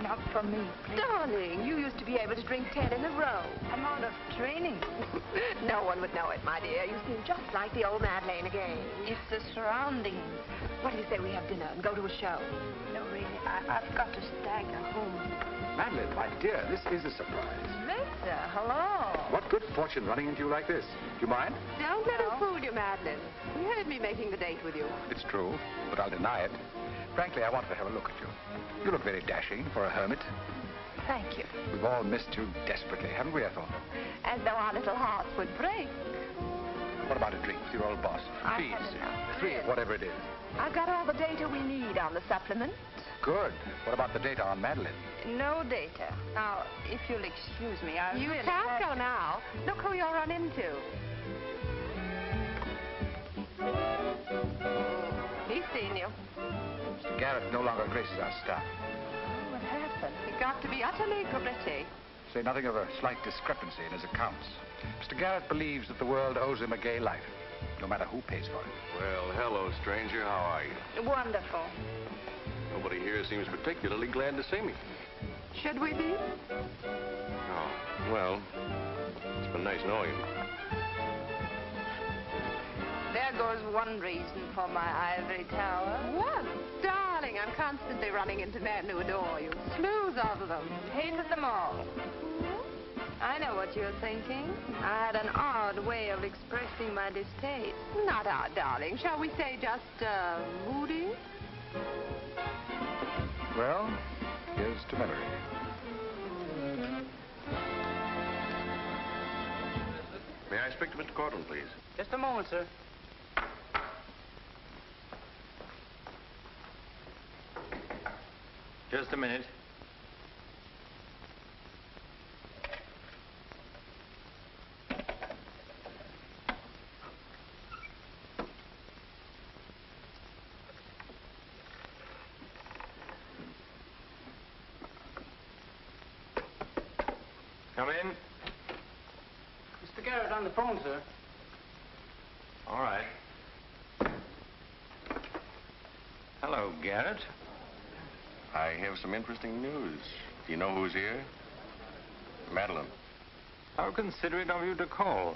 Not for me, please. Darling, you used to be able to drink 10 in a row. I'm out of training. No one would know it, my dear. You seem just like the old Madeleine again. It's the surroundings. What do you say we have dinner and go to a show? No, really, I've got to stagger home. Madeleine, my dear, this is a surprise. Victor, hello. What good fortune running into you like this? Do you mind? Don't let us fool you, Madeleine. You heard me making the date with you. It's true, but I'll deny it. Frankly, I wanted to have a look at you. You look very dashing for a hermit. Thank you. We've all missed you desperately, haven't we, Ethel? As though our little hearts would break. What about a drink with your old boss? I've Please. had enough. 3, whatever it is. I've got all the data we need on the supplement. Good. What about the data on Madeleine? No data. Now, if you'll excuse me, I You really can't have go now. Look who you'll run into. He's seen you. Mr. Garrett no longer graces our staff. What happened? He got to be utterly gritty. Say nothing of a slight discrepancy in his accounts. Mr. Garrett believes that the world owes him a gay life, no matter who pays for it. Well, hello, stranger. How are you? Wonderful. Nobody here seems particularly glad to see me. Should we be? Oh, well, it's been nice knowing you. There goes one reason for my ivory tower. What? Darling, I'm constantly running into men who adore you. Slews of them. Hated them all. I know what you're thinking. I had an odd way of expressing my distaste. Not odd, darling. Shall we say just, moody? Well, here's to memory. May I speak to Mr. Cortland, please? Just a moment, sir. Just a minute. Come in. Mr. Garrett on the phone, sir. All right. Hello, Garrett. I have some interesting news. Do you know who's here? Madeleine. How considerate of you to call.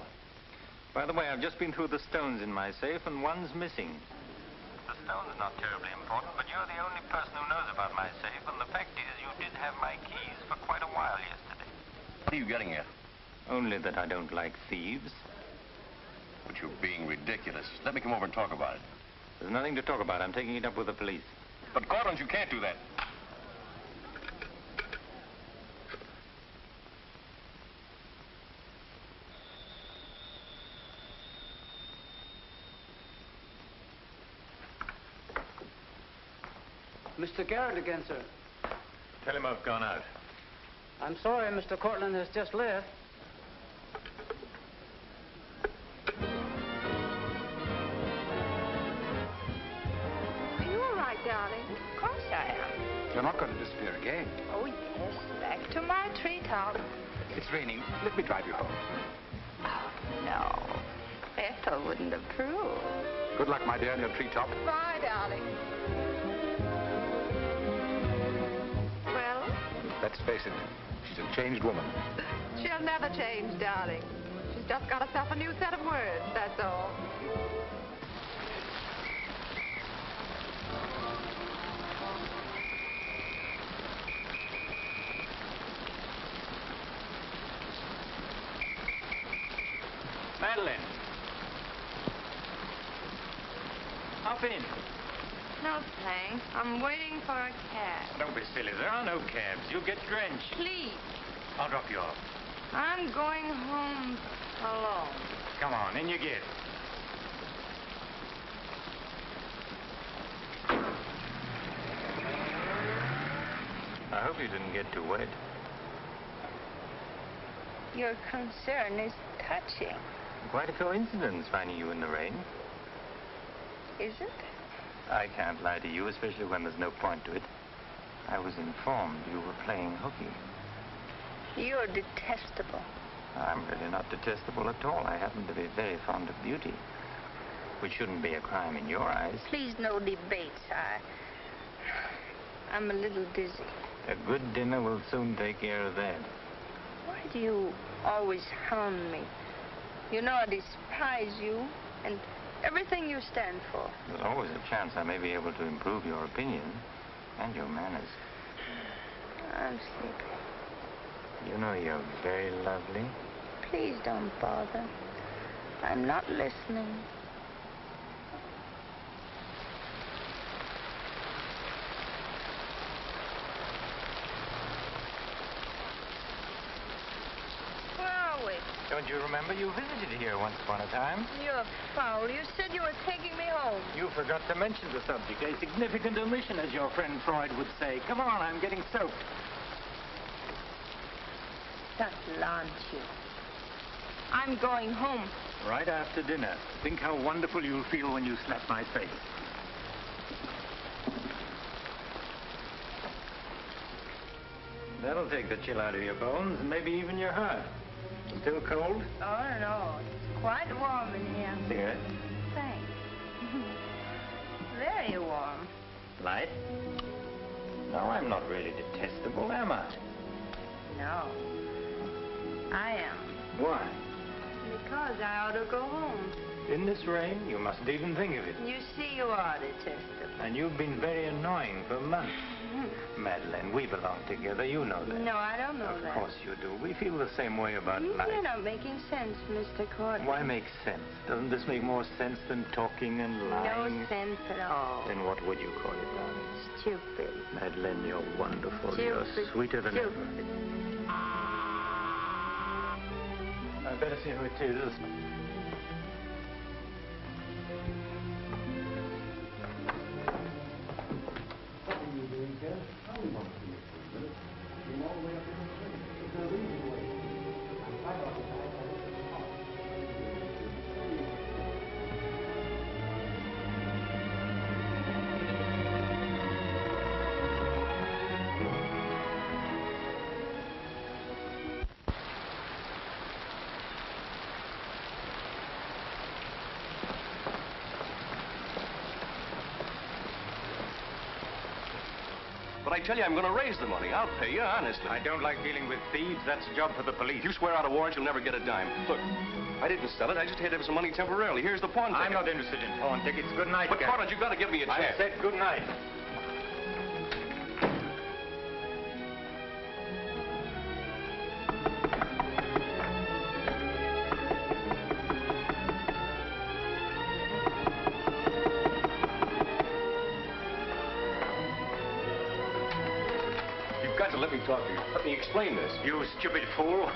By the way, I've just been through the stones in my safe, and one's missing. The stone's not terribly important, but you're the only person who knows about my safe, and the fact is you did have my keys for quite a while yesterday. What are you getting at? Only that I don't like thieves. But you're being ridiculous. Let me come over and talk about it. There's nothing to talk about. I'm taking it up with the police. But, Cortland, you can't do that. Mr. Garrett again, sir. Tell him I've gone out. I'm sorry, Mr. Cortland has just left. Are you all right, darling? Of course I am. You're not going to disappear again. Oh, yes. Back to my treetop. It's raining. Let me drive you home. Oh, no. Ethel wouldn't approve. Good luck, my dear, in your treetop. Bye, darling. Well? Let's face it, she's a changed woman. She'll never change, darling. She's just got herself a new set of words, that's all. Madeleine. Hop in. No, thanks. I'm waiting for a cab. Don't be silly. There are no cabs. You'll get drenched. Please. I'll drop you off. I'm going home alone. Come on, in you get. I hope you didn't get too wet. Your concern is touching. Quite a coincidence finding you in the rain. Is it? I can't lie to you, especially when there's no point to it. I was informed you were playing hooky. You're detestable. I'm really not detestable at all. I happen to be very fond of beauty, which shouldn't be a crime in your eyes. Please, no debates. I'm a little dizzy. A good dinner will soon take care of that. Why do you always hound me? You know I despise you and everything you stand for. There's always a chance I may be able to improve your opinion and your manners. I'm sleepy. You know you're very lovely. Please don't bother. I'm not listening. Where are we? Don't you remember you visited here once upon a time? You're foul. You said you were taking me home. You forgot to mention the subject. A significant omission, as your friend Freud would say. Come on, I'm getting soaked. That launch you. I'm going home. Right after dinner. Think how wonderful you'll feel when you slap my face. That'll take the chill out of your bones and maybe even your heart. Still cold? Oh, no. It's quite warm in here. Cigarette? Thanks. Very warm. Light? No, I'm not really detestable, am I? No. I am. Why? Because I ought to go home. In this rain, you mustn't even think of it. You see, you are detestable. And you've been very annoying for months. Madeleine, we belong together. You know that. No, I don't know that. Of course you do. We feel the same way about life. You're not making sense, Mr. Courtney. Why make sense? Doesn't this make more sense than talking and lying? No sense at all. Then what would you call it, darling? Stupid. Madeleine, you're wonderful. Stupid. You're sweeter than ever. Stupid. I'd better see who it is. But I tell you, I'm going to raise the money. I'll pay you, honestly. I don't like dealing with thieves. That's a job for the police. If you swear out a warrant, you'll never get a dime. Look, I didn't sell it. I just had to have some money temporarily. Here's the pawn ticket. I'm not interested in pawn tickets. Good night, But, Gary. Carter, you've got to give me a chance. I said good night. Let me talk to you. Let me explain this. You stupid fool.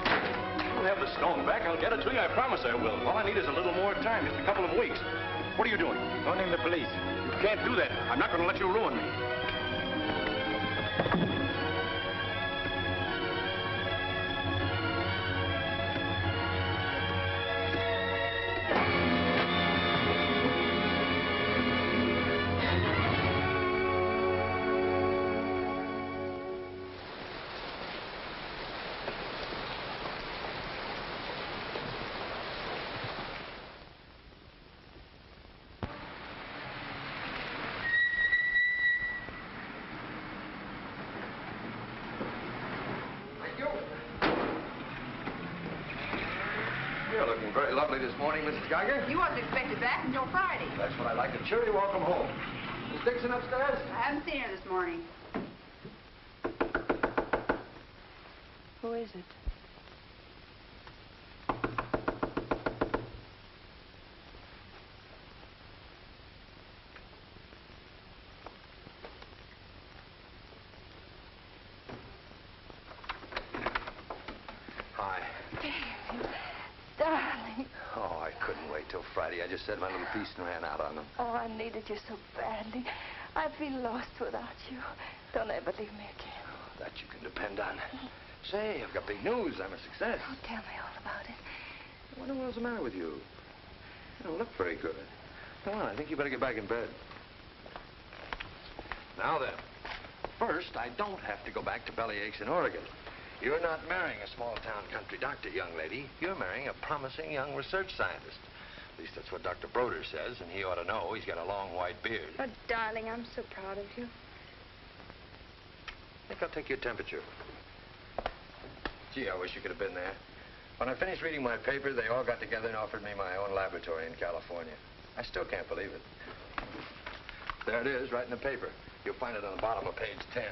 I'll have the stone back. I'll get it to you. I promise I will. All I need is a little more time, just a couple of weeks. What are you doing? Phoning the police. You can't do that. I'm not going to let you ruin me. Very lovely this morning, Mrs. Geiger. You wasn't expected back until Friday. That's what I like. A cheery welcome home. Miss Dixon upstairs? I haven't seen her this morning. Who is it? Hi. Darling. Oh, I couldn't wait till Friday. I just said my little piece and ran out on them. Oh, I needed you so badly. I feel lost without you. Don't ever leave me again. That you can depend on. Say, I've got big news. I'm a success. Oh, tell me all about it. What in the world's the matter with you? You don't look very good. Come on, I think you better get back in bed. Now then, first, I don't have to go back to Bellyaches in Oregon. You're not marrying a small-town country doctor, young lady. You're marrying a promising young research scientist. At least that's what Dr. Broder says, and he ought to know. He's got a long white beard. Oh, darling, I'm so proud of you. I think I'll take your temperature. Gee, I wish you could have been there. When I finished reading my paper, they all got together and offered me my own laboratory in California. I still can't believe it. There it is, right in the paper. You'll find it on the bottom of page 10.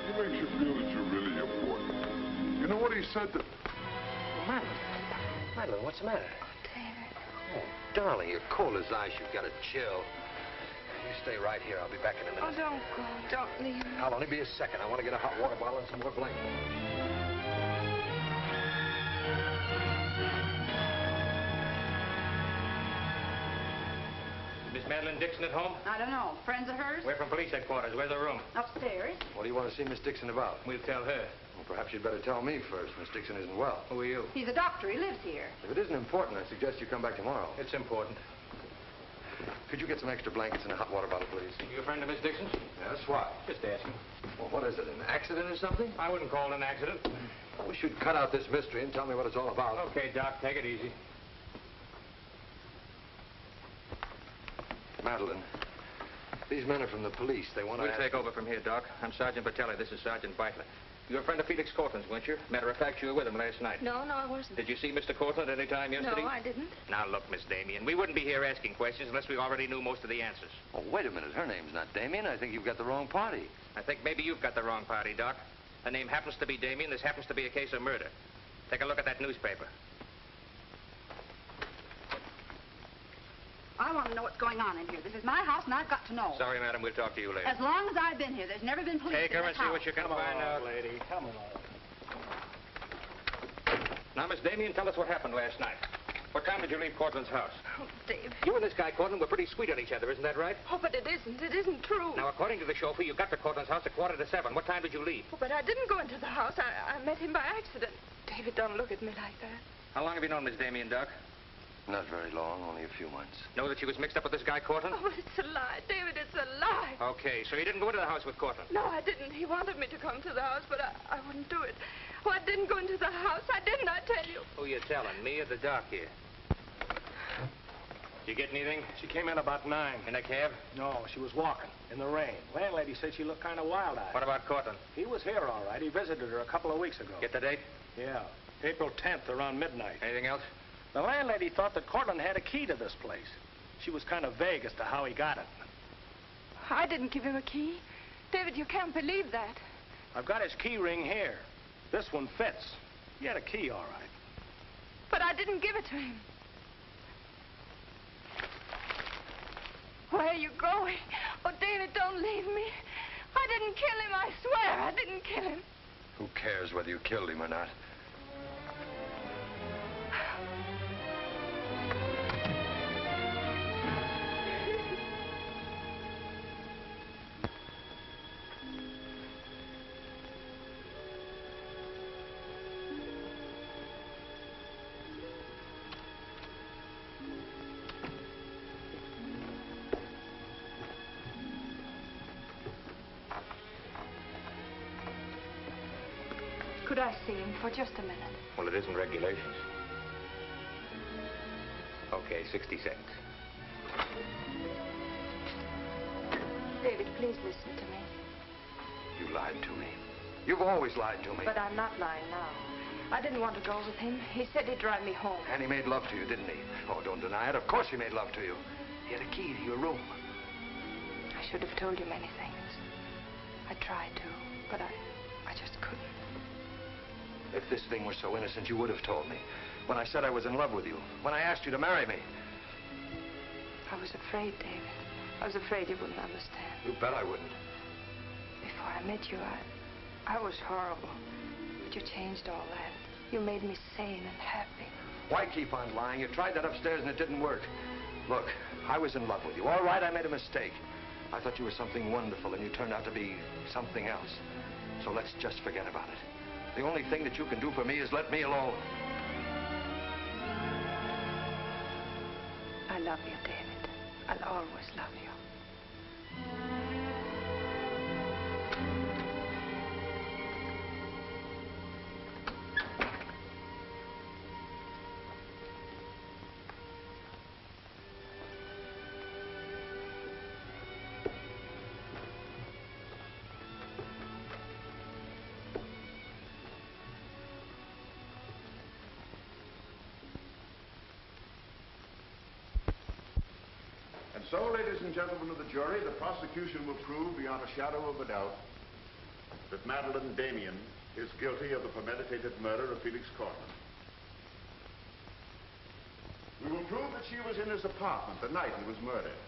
He makes you feel that you're really important. You know what he said to... Madeleine, what's the matter? Oh, David. Oh, darling, you're cold as ice. You've got a chill. You stay right here. I'll be back in a minute. Oh, don't go. Don't leave me. I'll only be a second. I want to get a hot water bottle and some more blankets. Miss Madeleine Dixon at home? I don't know. Friends of hers? We're from police headquarters. Where's her room? Upstairs. What do you want to see Miss Dixon about? We'll tell her. Well, perhaps you'd better tell me first. Miss Dixon isn't well. Who are you? He's a doctor. He lives here. If it isn't important, I suggest you come back tomorrow. It's important. Could you get some extra blankets and a hot water bottle, please? You a friend of Miss Dixon's? Yes, what? Just asking. Well, what is it, an accident or something? I wouldn't call it an accident. Well, we should cut out this mystery and tell me what it's all about. Okay, Doc, take it easy. Madeleine, these men are from the police. They want to... We'll take over from here, Doc. I'm Sergeant Batelli. This is Sergeant Beitler. You're a friend of Felix Cortland's, weren't you? Matter of fact, you were with him last night. No, I wasn't. Did you see Mr. Cortland any time yesterday? No, I didn't. Now, look, Miss Damien, we wouldn't be here asking questions unless we already knew most of the answers. Oh, wait a minute. Her name's not Damien. I think you've got the wrong party. I think maybe you've got the wrong party, Doc. Her name happens to be Damien. This happens to be a case of murder. Take a look at that newspaper. I want to know what's going on in here. This is my house, and I've got to know. Sorry, madam. We'll talk to you later. As long as I've been here, there's never been police Take in her this and see house. what you can find out. lady. Come on. Now, Miss Damien, tell us what happened last night. What time did you leave Cortland's house? Oh, Dave. You and this guy, Cortland, were pretty sweet on each other, isn't that right? Oh, but it isn't. It isn't true. Now, according to the chauffeur, you got to Cortland's house at 6:45. What time did you leave? Oh, but I didn't go into the house. I met him by accident. David, don't look at me like that. How long have you known Miss Damien, Doc? Not very long, only a few months. Know that she was mixed up with this guy, Cortland? Oh, but it's a lie. David, it's a lie. Okay, so you didn't go into the house with Cortland? No, I didn't. He wanted me to come to the house, but I wouldn't do it. Oh, I didn't go into the house. I didn't, I tell you. Who you telling, me or the doc here? Did you get anything? She came in about 9. In a cab? No, she was walking in the rain. Landlady said she looked kind of wild-eyed. What about Cortland? He was here, all right. He visited her a couple of weeks ago. Get the date? Yeah, April 10th, around midnight. Anything else? The landlady thought that Cortland had a key to this place. She was kind of vague as to how he got it. I didn't give him a key. David, you can't believe that. I've got his key ring here. This one fits. He had a key, all right. But I didn't give it to him. Where are you going? Oh, David, don't leave me. I didn't kill him, I swear. I didn't kill him. Who cares whether you killed him or not? Could I see him for just a minute? Well, it isn't regulations. Okay, 60 seconds. David, please listen to me. You lied to me. You've always lied to me. But I'm not lying now. I didn't want to go with him. He said he'd drive me home. And he made love to you, didn't he? Oh, don't deny it. Of course he made love to you. He had a key to your room. I should have told you many things. I tried to, but I just couldn't. If this thing were so innocent, you would have told me. When I said I was in love with you. When I asked you to marry me. I was afraid, David. I was afraid you wouldn't understand. You bet I wouldn't. Before I met you, I was horrible. But you changed all that. You made me sane and happy. Why keep on lying? You tried that upstairs and it didn't work. Look, I was in love with you. All right, I made a mistake. I thought you were something wonderful and you turned out to be something else. So let's just forget about it. The only thing that you can do for me is let me alone. I love you, David. I'll always love you. So, ladies and gentlemen of the jury, the prosecution will prove beyond a shadow of a doubt that Madeleine Damien is guilty of the premeditated murder of Felix Cortland. We will prove that she was in his apartment the night he was murdered.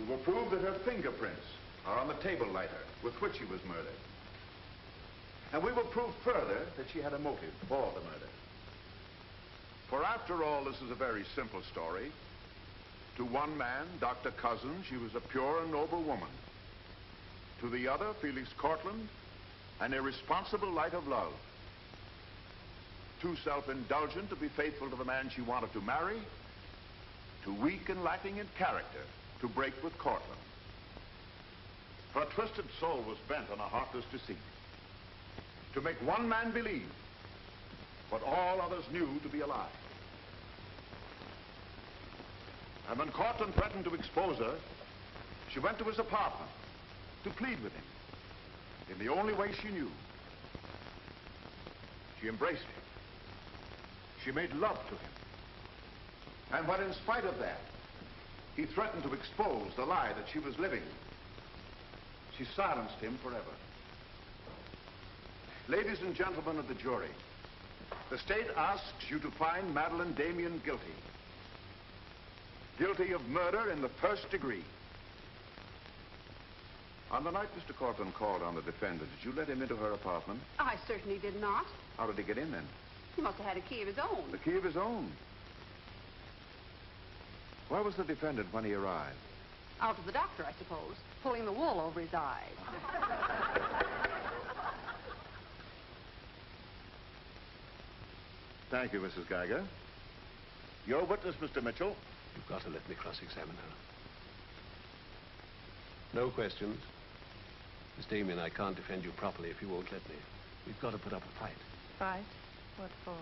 We will prove that her fingerprints are on the table lighter with which he was murdered. And we will prove further that she had a motive for the murder. For after all, this is a very simple story. To one man, Dr. Cousins, she was a pure and noble woman. To the other, Felix Cortland, an irresponsible light of love. Too self-indulgent to be faithful to the man she wanted to marry. Too weak and lacking in character to break with Cortland. Her twisted soul was bent on a heartless deceit. To make one man believe what all others knew to be a lie. And when Cortland threatened to expose her, she went to his apartment to plead with him in the only way she knew. She embraced him. She made love to him. And when, in spite of that, he threatened to expose the lie that she was living, she silenced him forever. Ladies and gentlemen of the jury, the state asks you to find Madeleine Damien guilty. Guilty of murder in the first degree. On the night Mr. Cortland called on the defendant, did you let him into her apartment? I certainly did not. How did he get in then? He must have had a key of his own. The key of his own? Where was the defendant when he arrived? Out to the doctor, I suppose, pulling the wool over his eyes. Thank you, Mrs. Geiger. Your witness, Mr. Mitchell. You've got to let me cross-examine her. No questions. Miss Damien, I can't defend you properly if you won't let me. We've got to put up a fight. Fight? What for?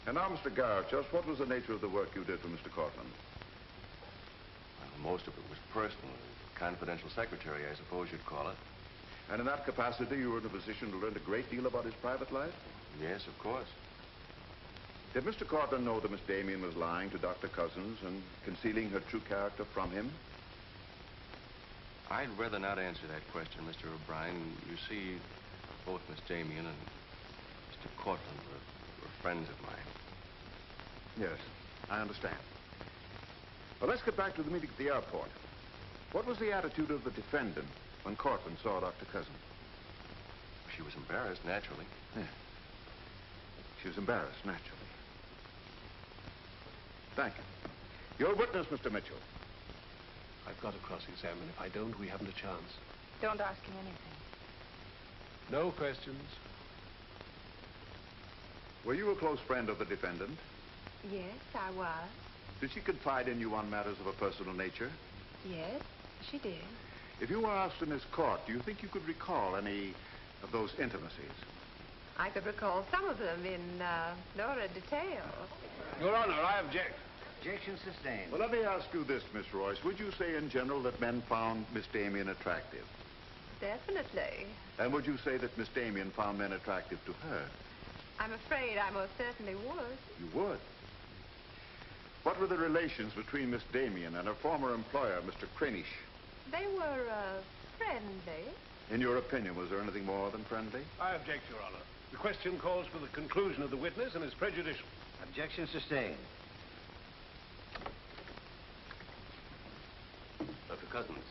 And now, Mr. Garrett, just what was the nature of the work you did for Mr. Cortland? Well, most of it was personal. Confidential secretary, I suppose you'd call it. And in that capacity, you were in a position to learn a great deal about his private life? Yes, of course. Did Mr. Cortland know that Miss Damien was lying to Dr. Cousins and concealing her true character from him? I'd rather not answer that question, Mr. O'Brien. You see, both Miss Damien and Mr. Cortland were friends of mine. Yes, I understand. Well, let's get back to the meeting at the airport. What was the attitude of the defendant when Cortland saw Dr. Cousins? She was embarrassed, naturally. Yeah. She was embarrassed, naturally. Thank you. Your witness, Mr. Mitchell. I've got to cross-examine. If I don't, we haven't a chance. Don't ask him anything. No questions. Were you a close friend of the defendant? Yes, I was. Did she confide in you on matters of a personal nature? Yes, she did. If you were asked in this court, do you think you could recall any of those intimacies? I could recall some of them in lurid detail. Your Honor, I object. Objection sustained. Well, let me ask you this, Miss Royce. Would you say in general that men found Miss Damien attractive? Definitely. And would you say that Miss Damien found men attractive to her? I'm afraid I most certainly would. You would? What were the relations between Miss Damien and her former employer, Mr. Cranish? They were, friendly. In your opinion, was there anything more than friendly? I object, Your Honor. The question calls for the conclusion of the witness and is prejudicial. Objection sustained. Dr. Cousins,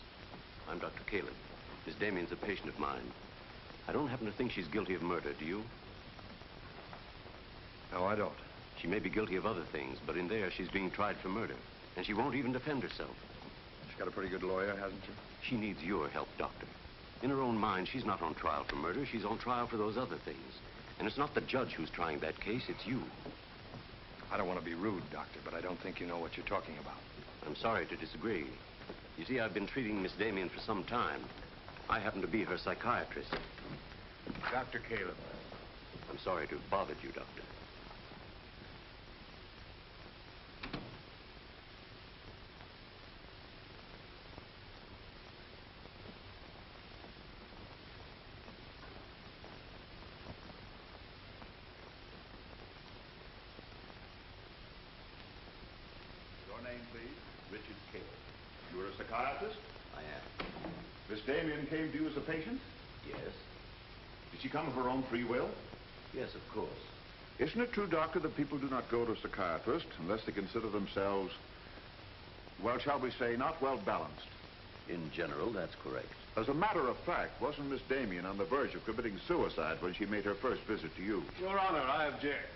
I'm Dr. Caleb. Miss Damien's a patient of mine. I don't happen to think she's guilty of murder, do you? No, I don't. She may be guilty of other things, but in there she's being tried for murder. And she won't even defend herself. She's got a pretty good lawyer, hasn't she? She needs your help, Doctor. In her own mind, she's not on trial for murder. She's on trial for those other things. And it's not the judge who's trying that case, it's you. I don't want to be rude, Doctor, but I don't think you know what you're talking about. I'm sorry to disagree. You see, I've been treating Miss Damien for some time. I happen to be her psychiatrist. Dr. Caleb. I'm sorry to have bothered you, Doctor. Your name, please? Richard Caleb. You're a psychiatrist? I am. Miss Damien came to you as a patient? Yes. Did she come of her own free will? Yes, of course. Isn't it true, Doctor, that people do not go to a psychiatrist unless they consider themselves, well, shall we say, not well balanced? In general, that's correct. As a matter of fact, wasn't Miss Damien on the verge of committing suicide when she made her first visit to you? Your Honor, I object.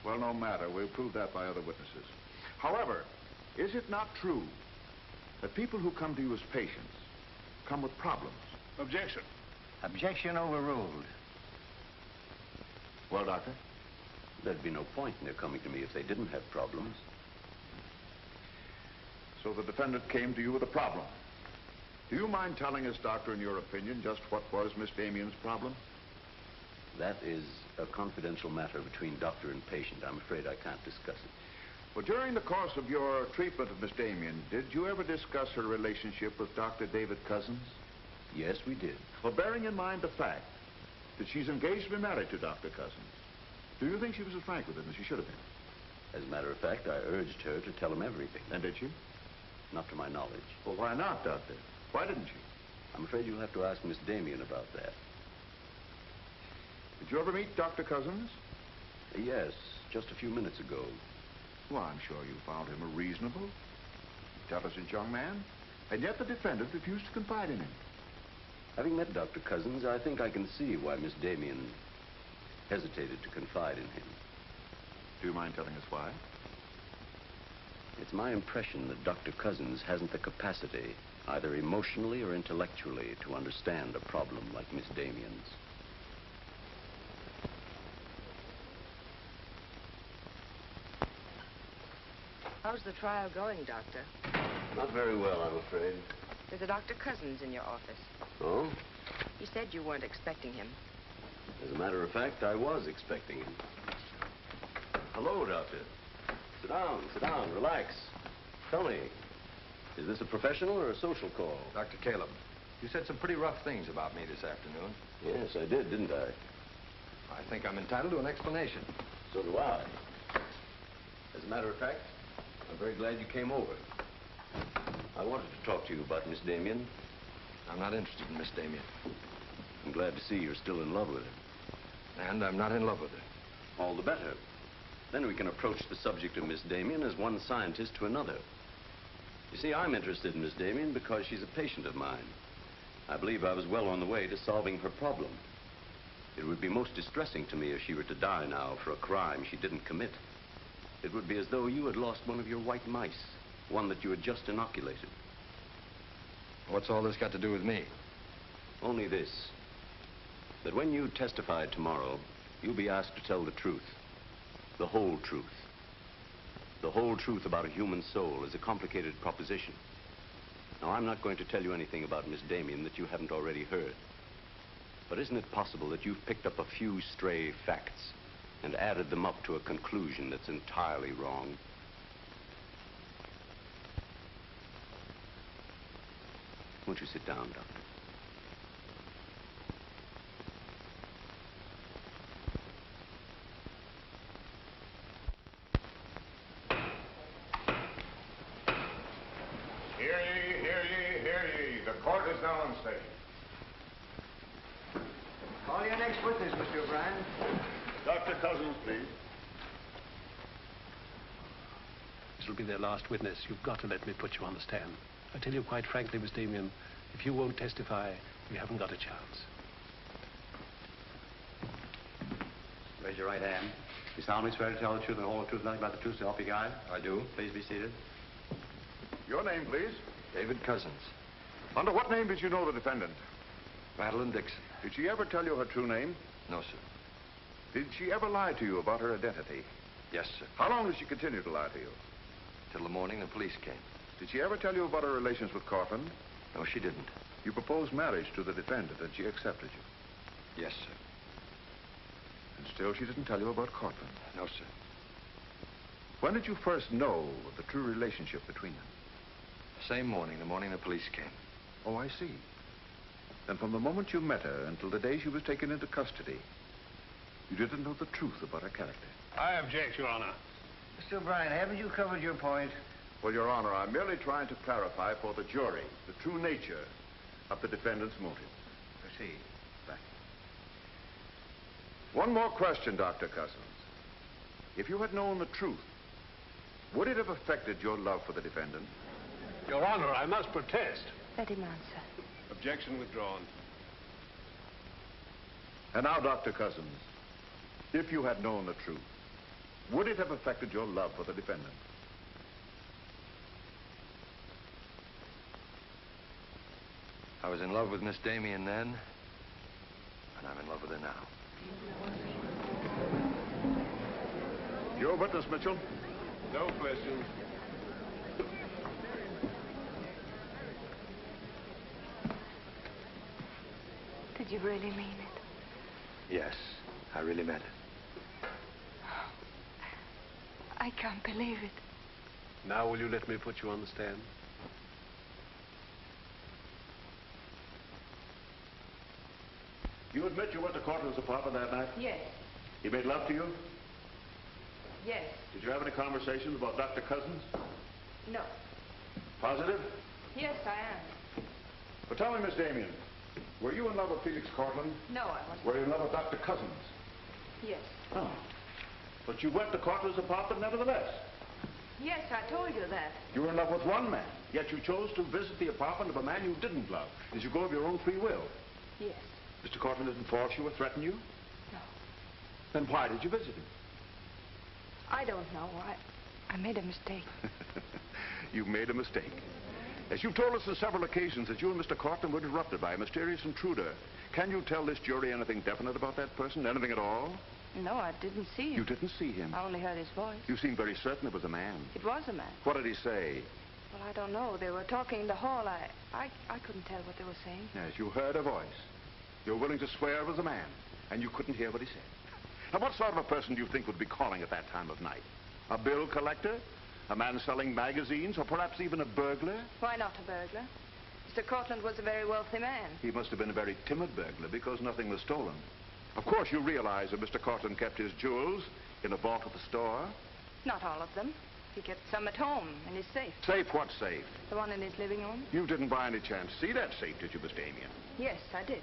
Well, no matter. We'll prove that by other witnesses. However, is it not true that people who come to you as patients come with problems? Objection. Objection overruled. Well, Doctor? There'd be no point in their coming to me if they didn't have problems. So the defendant came to you with a problem. Do you mind telling us, Doctor, in your opinion, just what was Miss Damien's problem? That is a confidential matter between doctor and patient. I'm afraid I can't discuss it. Well, during the course of your treatment of Miss Damien, did you ever discuss her relationship with Dr. David Cousins? Yes, we did. Well, bearing in mind the fact that she's engaged to be married to Dr. Cousins, do you think she was as frank with him as she should have been? As a matter of fact, I urged her to tell him everything. And did she? Not to my knowledge. Well, why not, Doctor? Why didn't she? I'm afraid you'll have to ask Miss Damien about that. Did you ever meet Dr. Cousins? Yes, just a few minutes ago. Well, I'm sure you found him a reasonable, intelligent young man, and yet the defendant refused to confide in him. Having met Dr. Cousins, I think I can see why Miss Damien hesitated to confide in him. Do you mind telling us why? It's my impression that Dr. Cousins hasn't the capacity, either emotionally or intellectually, to understand a problem like Miss Damien's. How's the trial going, Doctor? Not very well, I'm afraid. There's a Dr. Cousins in your office. Oh? You said you weren't expecting him. As a matter of fact, I was expecting him. Hello, Doctor. Sit down, relax. Tell me, is this a professional or a social call? Dr. Caleb, you said some pretty rough things about me this afternoon. Yes, I did, didn't I? I think I'm entitled to an explanation. So do I. As a matter of fact, I'm very glad you came over. I wanted to talk to you about Miss Damien. I'm not interested in Miss Damien. I'm glad to see you're still in love with her. And I'm not in love with her. All the better. Then we can approach the subject of Miss Damien as one scientist to another. You see, I'm interested in Miss Damien because she's a patient of mine. I believe I was well on the way to solving her problem. It would be most distressing to me if she were to die now for a crime she didn't commit. It would be as though you had lost one of your white mice, one that you had just inoculated. What's all this got to do with me? Only this, that when you testify tomorrow, you'll be asked to tell the truth. The whole truth. The whole truth about a human soul is a complicated proposition. Now, I'm not going to tell you anything about Miss Damien that you haven't already heard. But isn't it possible that you've picked up a few stray facts and added them up to a conclusion that's entirely wrong? Won't you sit down, Doctor? Hear ye, hear ye, hear ye. The court is now in session. Call your next witness, Mr. O'Brien. Dr. Cousins, please. This will be their last witness. You've got to let me put you on the stand. I tell you quite frankly, Miss Damien, if you won't testify, we haven't got a chance. Raise your right hand. You solemnly swear to tell the truth and the whole truth, nothing but the truth, so help you God? I do. Please be seated. Your name, please. David Cousins. Under what name did you know the defendant? Madeleine Dixon. Did she ever tell you her true name? No, sir. Did she ever lie to you about her identity? Yes, sir. How long did she continue to lie to you? Till the morning the police came. Did she ever tell you about her relations with Cortland? No, she didn't. You proposed marriage to the defendant and she accepted you? Yes, sir. And still she didn't tell you about Cortland? No, sir. When did you first know the true relationship between them? Same morning, the morning the police came. Oh, I see. Then from the moment you met her until the day she was taken into custody, you didn't know the truth about her character. I object, Your Honor. Mr. O'Brien, haven't you covered your point? Well, Your Honor, I'm merely trying to clarify for the jury the true nature of the defendant's motive. Proceed. Thank you. One more question, Dr. Cousins. If you had known the truth, would it have affected your love for the defendant? Your Honor, I must protest. Let him answer. Objection withdrawn. And now, Dr. Cousins, if you had known the truth, would it have affected your love for the defendant? I was in love with Miss Damien then, and I'm in love with her now. Your witness, Mitchell. No questions. Did you really mean it? Yes, I really meant it. I can't believe it. Now will you let me put you on the stand? You admit you went to Cortland's apartment that night? Yes. He made love to you? Yes. Did you have any conversations about Dr. Cousins? No. Positive? Yes, I am. But tell me, Miss Damien, were you in love with Felix Cortland? No, I wasn't. Were you in love with Dr. Cousins? Yes. Oh. But you went to Cortland's apartment nevertheless. Yes, I told you that. You were in love with one man, yet you chose to visit the apartment of a man you didn't love. Did you go of your own free will? Yes. Mr. Cortland didn't force you or threaten you? No. Then why did you visit him? I don't know. I made a mistake. You made a mistake. As you've told us on several occasions that you and Mr. Cortland were interrupted by a mysterious intruder, can you tell this jury anything definite about that person? Anything at all? No, I didn't see him. You didn't see him? I only heard his voice. You seem very certain it was a man. It was a man. What did he say? Well, I don't know. They were talking in the hall. I couldn't tell what they were saying. Yes, you heard a voice. You're willing to swear it was a man, and you couldn't hear what he said. Now, what sort of a person do you think would be calling at that time of night? A bill collector? A man selling magazines? Or perhaps even a burglar? Why not a burglar? Mr. Cortland was a very wealthy man. He must have been a very timid burglar because nothing was stolen. Of course, you realize that Mr. Cortland kept his jewels in a vault at the store? Not all of them. He kept some at home in his safe. Safe? What safe? The one in his living room? You didn't by any chance see that safe, did you, Miss Damien? Yes, I did.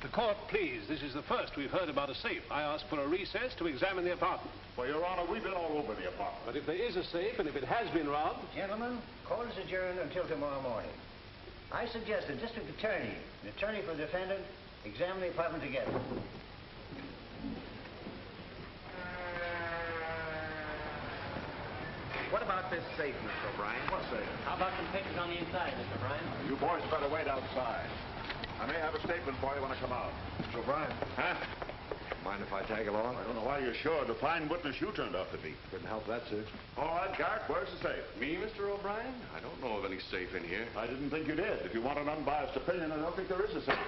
The court, please. This is the first we've heard about a safe. I asked for a recess to examine the apartment. Well, Your Honor, we've been all over the apartment. But if there is a safe, and if it has been robbed... Gentlemen, court is adjourned until tomorrow morning. I suggest the district attorney, the attorney for the defendant, examine the apartment together. What about this safe, Mr. O'Brien? What safe? How about some pictures on the inside, Mr. O'Brien? You boys better wait outside. I may have a statement for you when I come out. Mr. O'Brien. Huh? Mind if I tag along? I don't know why you're sure. The fine witness you turned out to be. Couldn't help that, sir. All right, Garrett, where's the safe? Me, Mr. O'Brien? I don't know of any safe in here. I didn't think you did. If you want an unbiased opinion, I don't think there is a safe.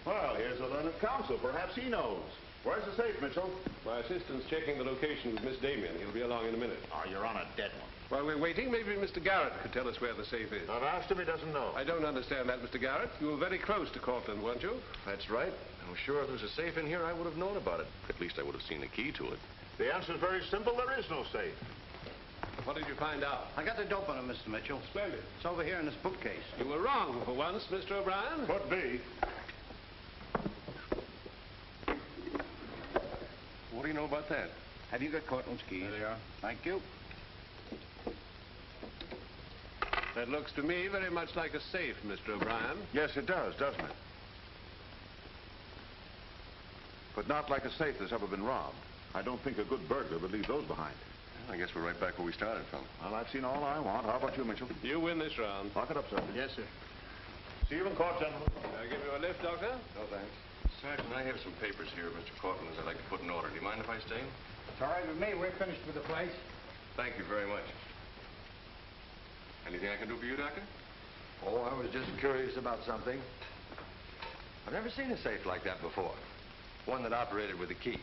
Well, here's a learned counsel. Perhaps he knows. Where's the safe, Mitchell? My assistant's checking the location with Miss Damien. He'll be along in a minute. Oh, you're on a dead one. While we're waiting, maybe Mr. Garrett could tell us where the safe is. I've asked him. He doesn't know. I don't understand that, Mr. Garrett. You were very close to Cortland, weren't you? That's right. I'm sure if there was a safe in here, I would have known about it. At least I would have seen the key to it. The answer's very simple. There is no safe. What did you find out? I got the dope on it, Mr. Mitchell. Splendid. It's over here in this bookcase. You were wrong for once, Mr. O'Brien. Could be. What do you know about that? Have you got Cortland's keys? There they are. Thank you. That looks to me very much like a safe, Mr. O'Brien. Yes, it does, doesn't it? But not like a safe that's ever been robbed. I don't think a good burglar would leave those behind. I guess we're right back where we started from. Well, I've seen all I want. How about you, Mitchell? You win this round. Lock it up, sir. Yes, sir. See you in court, gentlemen. I'll give you a lift, Doctor. No, thanks. Sergeant, I have some papers here, Mr. Cortland's I'd like to put in order. Do you mind if I stay? It's all right with me. We're finished with the place. Thank you very much. Anything I can do for you, Doctor? Oh, I was just curious about something. I've never seen a safe like that before. One that operated with a key.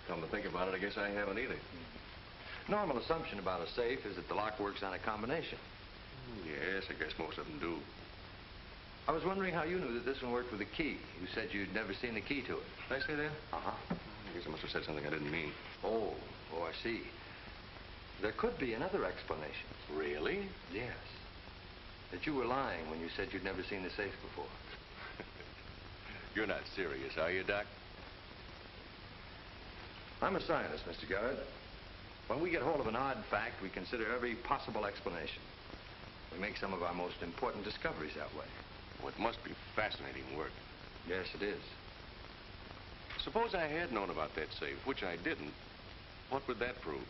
Come to think about it, I guess I haven't either. Normal assumption about a safe is that the lock works on a combination. Yes, I guess most of them do. I was wondering how you knew that this one worked with a key. You said you'd never seen the key to it. Did I say that? Uh-huh. I guess I must have said something I didn't mean. Oh, I see. There could be another explanation. Really? Yes. That you were lying when you said you'd never seen the safe before. You're not serious, are you, Doc? I'm a scientist, Mr. Garrett. When we get hold of an odd fact, we consider every possible explanation. We make some of our most important discoveries that way. Well, it must be fascinating work. Yes, it is. Suppose I had known about that safe, which I didn't. What would that prove?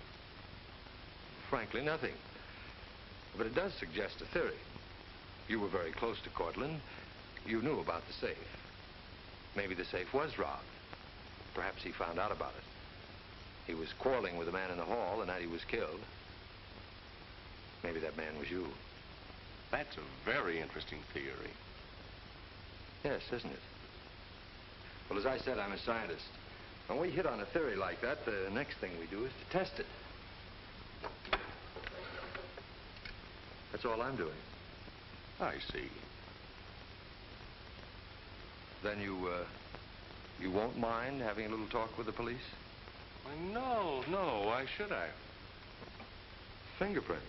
Frankly, nothing. But it does suggest a theory. You were very close to Cortland. You knew about the safe. Maybe the safe was robbed. Perhaps he found out about it. He was quarreling with a man in the hall the night he was killed. Maybe that man was you. That's a very interesting theory. Yes, isn't it? Well, as I said, I'm a scientist. When we hit on a theory like that, the next thing we do is to test it. That's all I'm doing. I see. Then you won't mind having a little talk with the police? Why, no. Why should I? Fingerprints.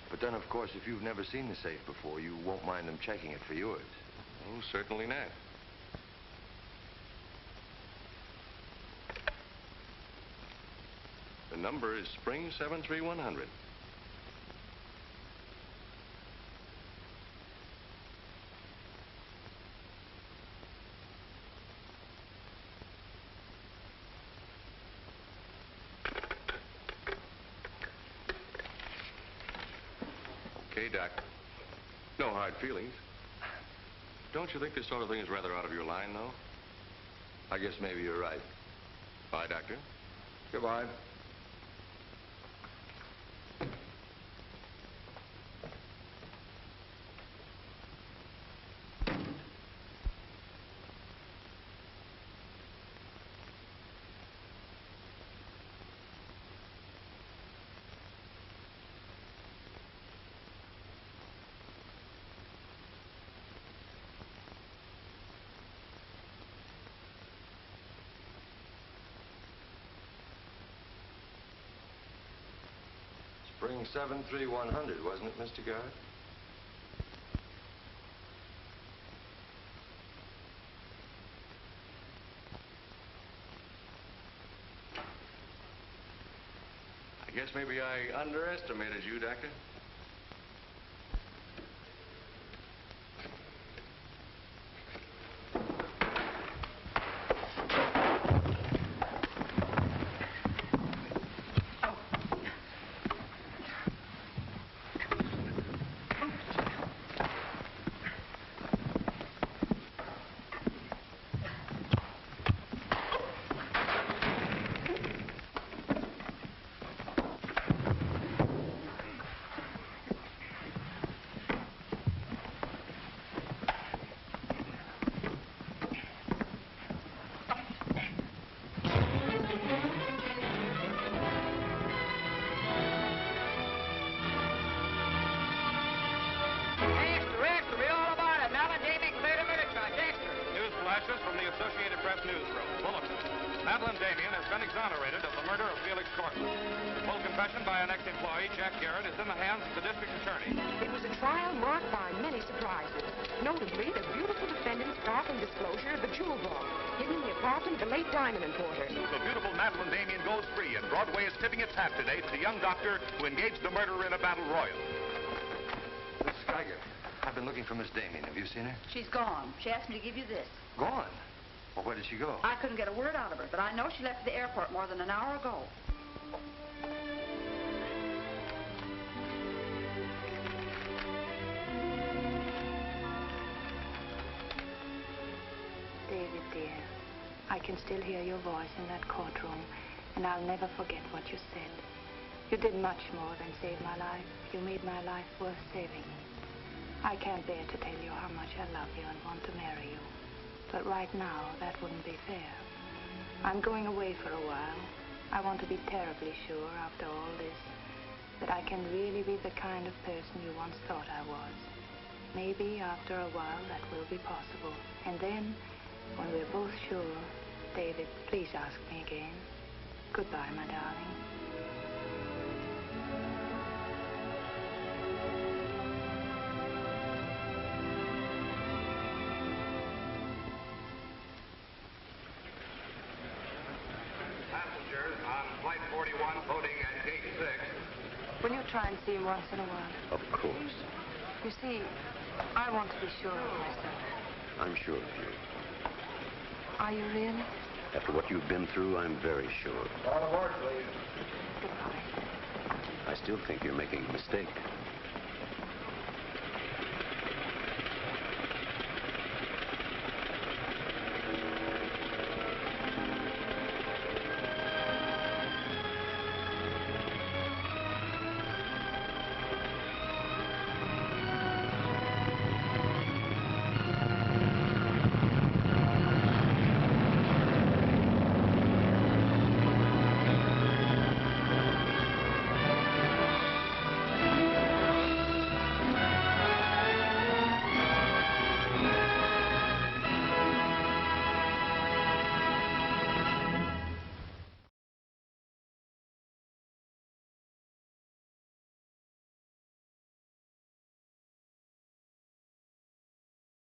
But then, of course, if you've never seen the safe before, you won't mind them checking it for yours. Oh, certainly not. The number is Spring 73100. Okay, Doc. No hard feelings. Don't you think this sort of thing is rather out of your line, though? I guess maybe you're right. Bye, Doctor. Goodbye. Spring 73100, wasn't it, Mr. Garrett? I guess maybe I underestimated you, Doctor. From the Associated Press newsroom. Bulletin. Madeleine Damien has been exonerated of the murder of Felix Cortland. The full confession by an ex-employee, Jack Garrett, is in the hands of the district attorney. It was a trial marked by many surprises. Notably, the beautiful defendant's startling disclosure of the jewel vault hidden in the apartment of the late diamond importer. The beautiful Madeleine Damien goes free, and Broadway is tipping its hat today to the young doctor who engaged the murderer in a battle royal. Mrs. Geiger, I've been looking for Miss Damien. Have you seen her? She's gone. She asked me to give you this. Gone? Well, where did she go? I couldn't get a word out of her, but I know she left the airport more than an hour ago. David, dear, I can still hear your voice in that courtroom, and I'll never forget what you said. You did much more than save my life. You made my life worth saving. I can't bear to tell you how much I love you and want to marry you. But right now, that wouldn't be fair. I'm going away for a while. I want to be terribly sure, after all this, that I can really be the kind of person you once thought I was. Maybe after a while that will be possible. And then, when we're both sure, David, please ask me again. Goodbye, my darling. Passengers on flight 41 boarding at gate 6. Will you try and see him once in a while? Of course. You see, I want to be sure of myself. I'm sure of you. Are you really? After what you've been through, I'm very sure. On aboard, please. Goodbye. I still think you're making a mistake.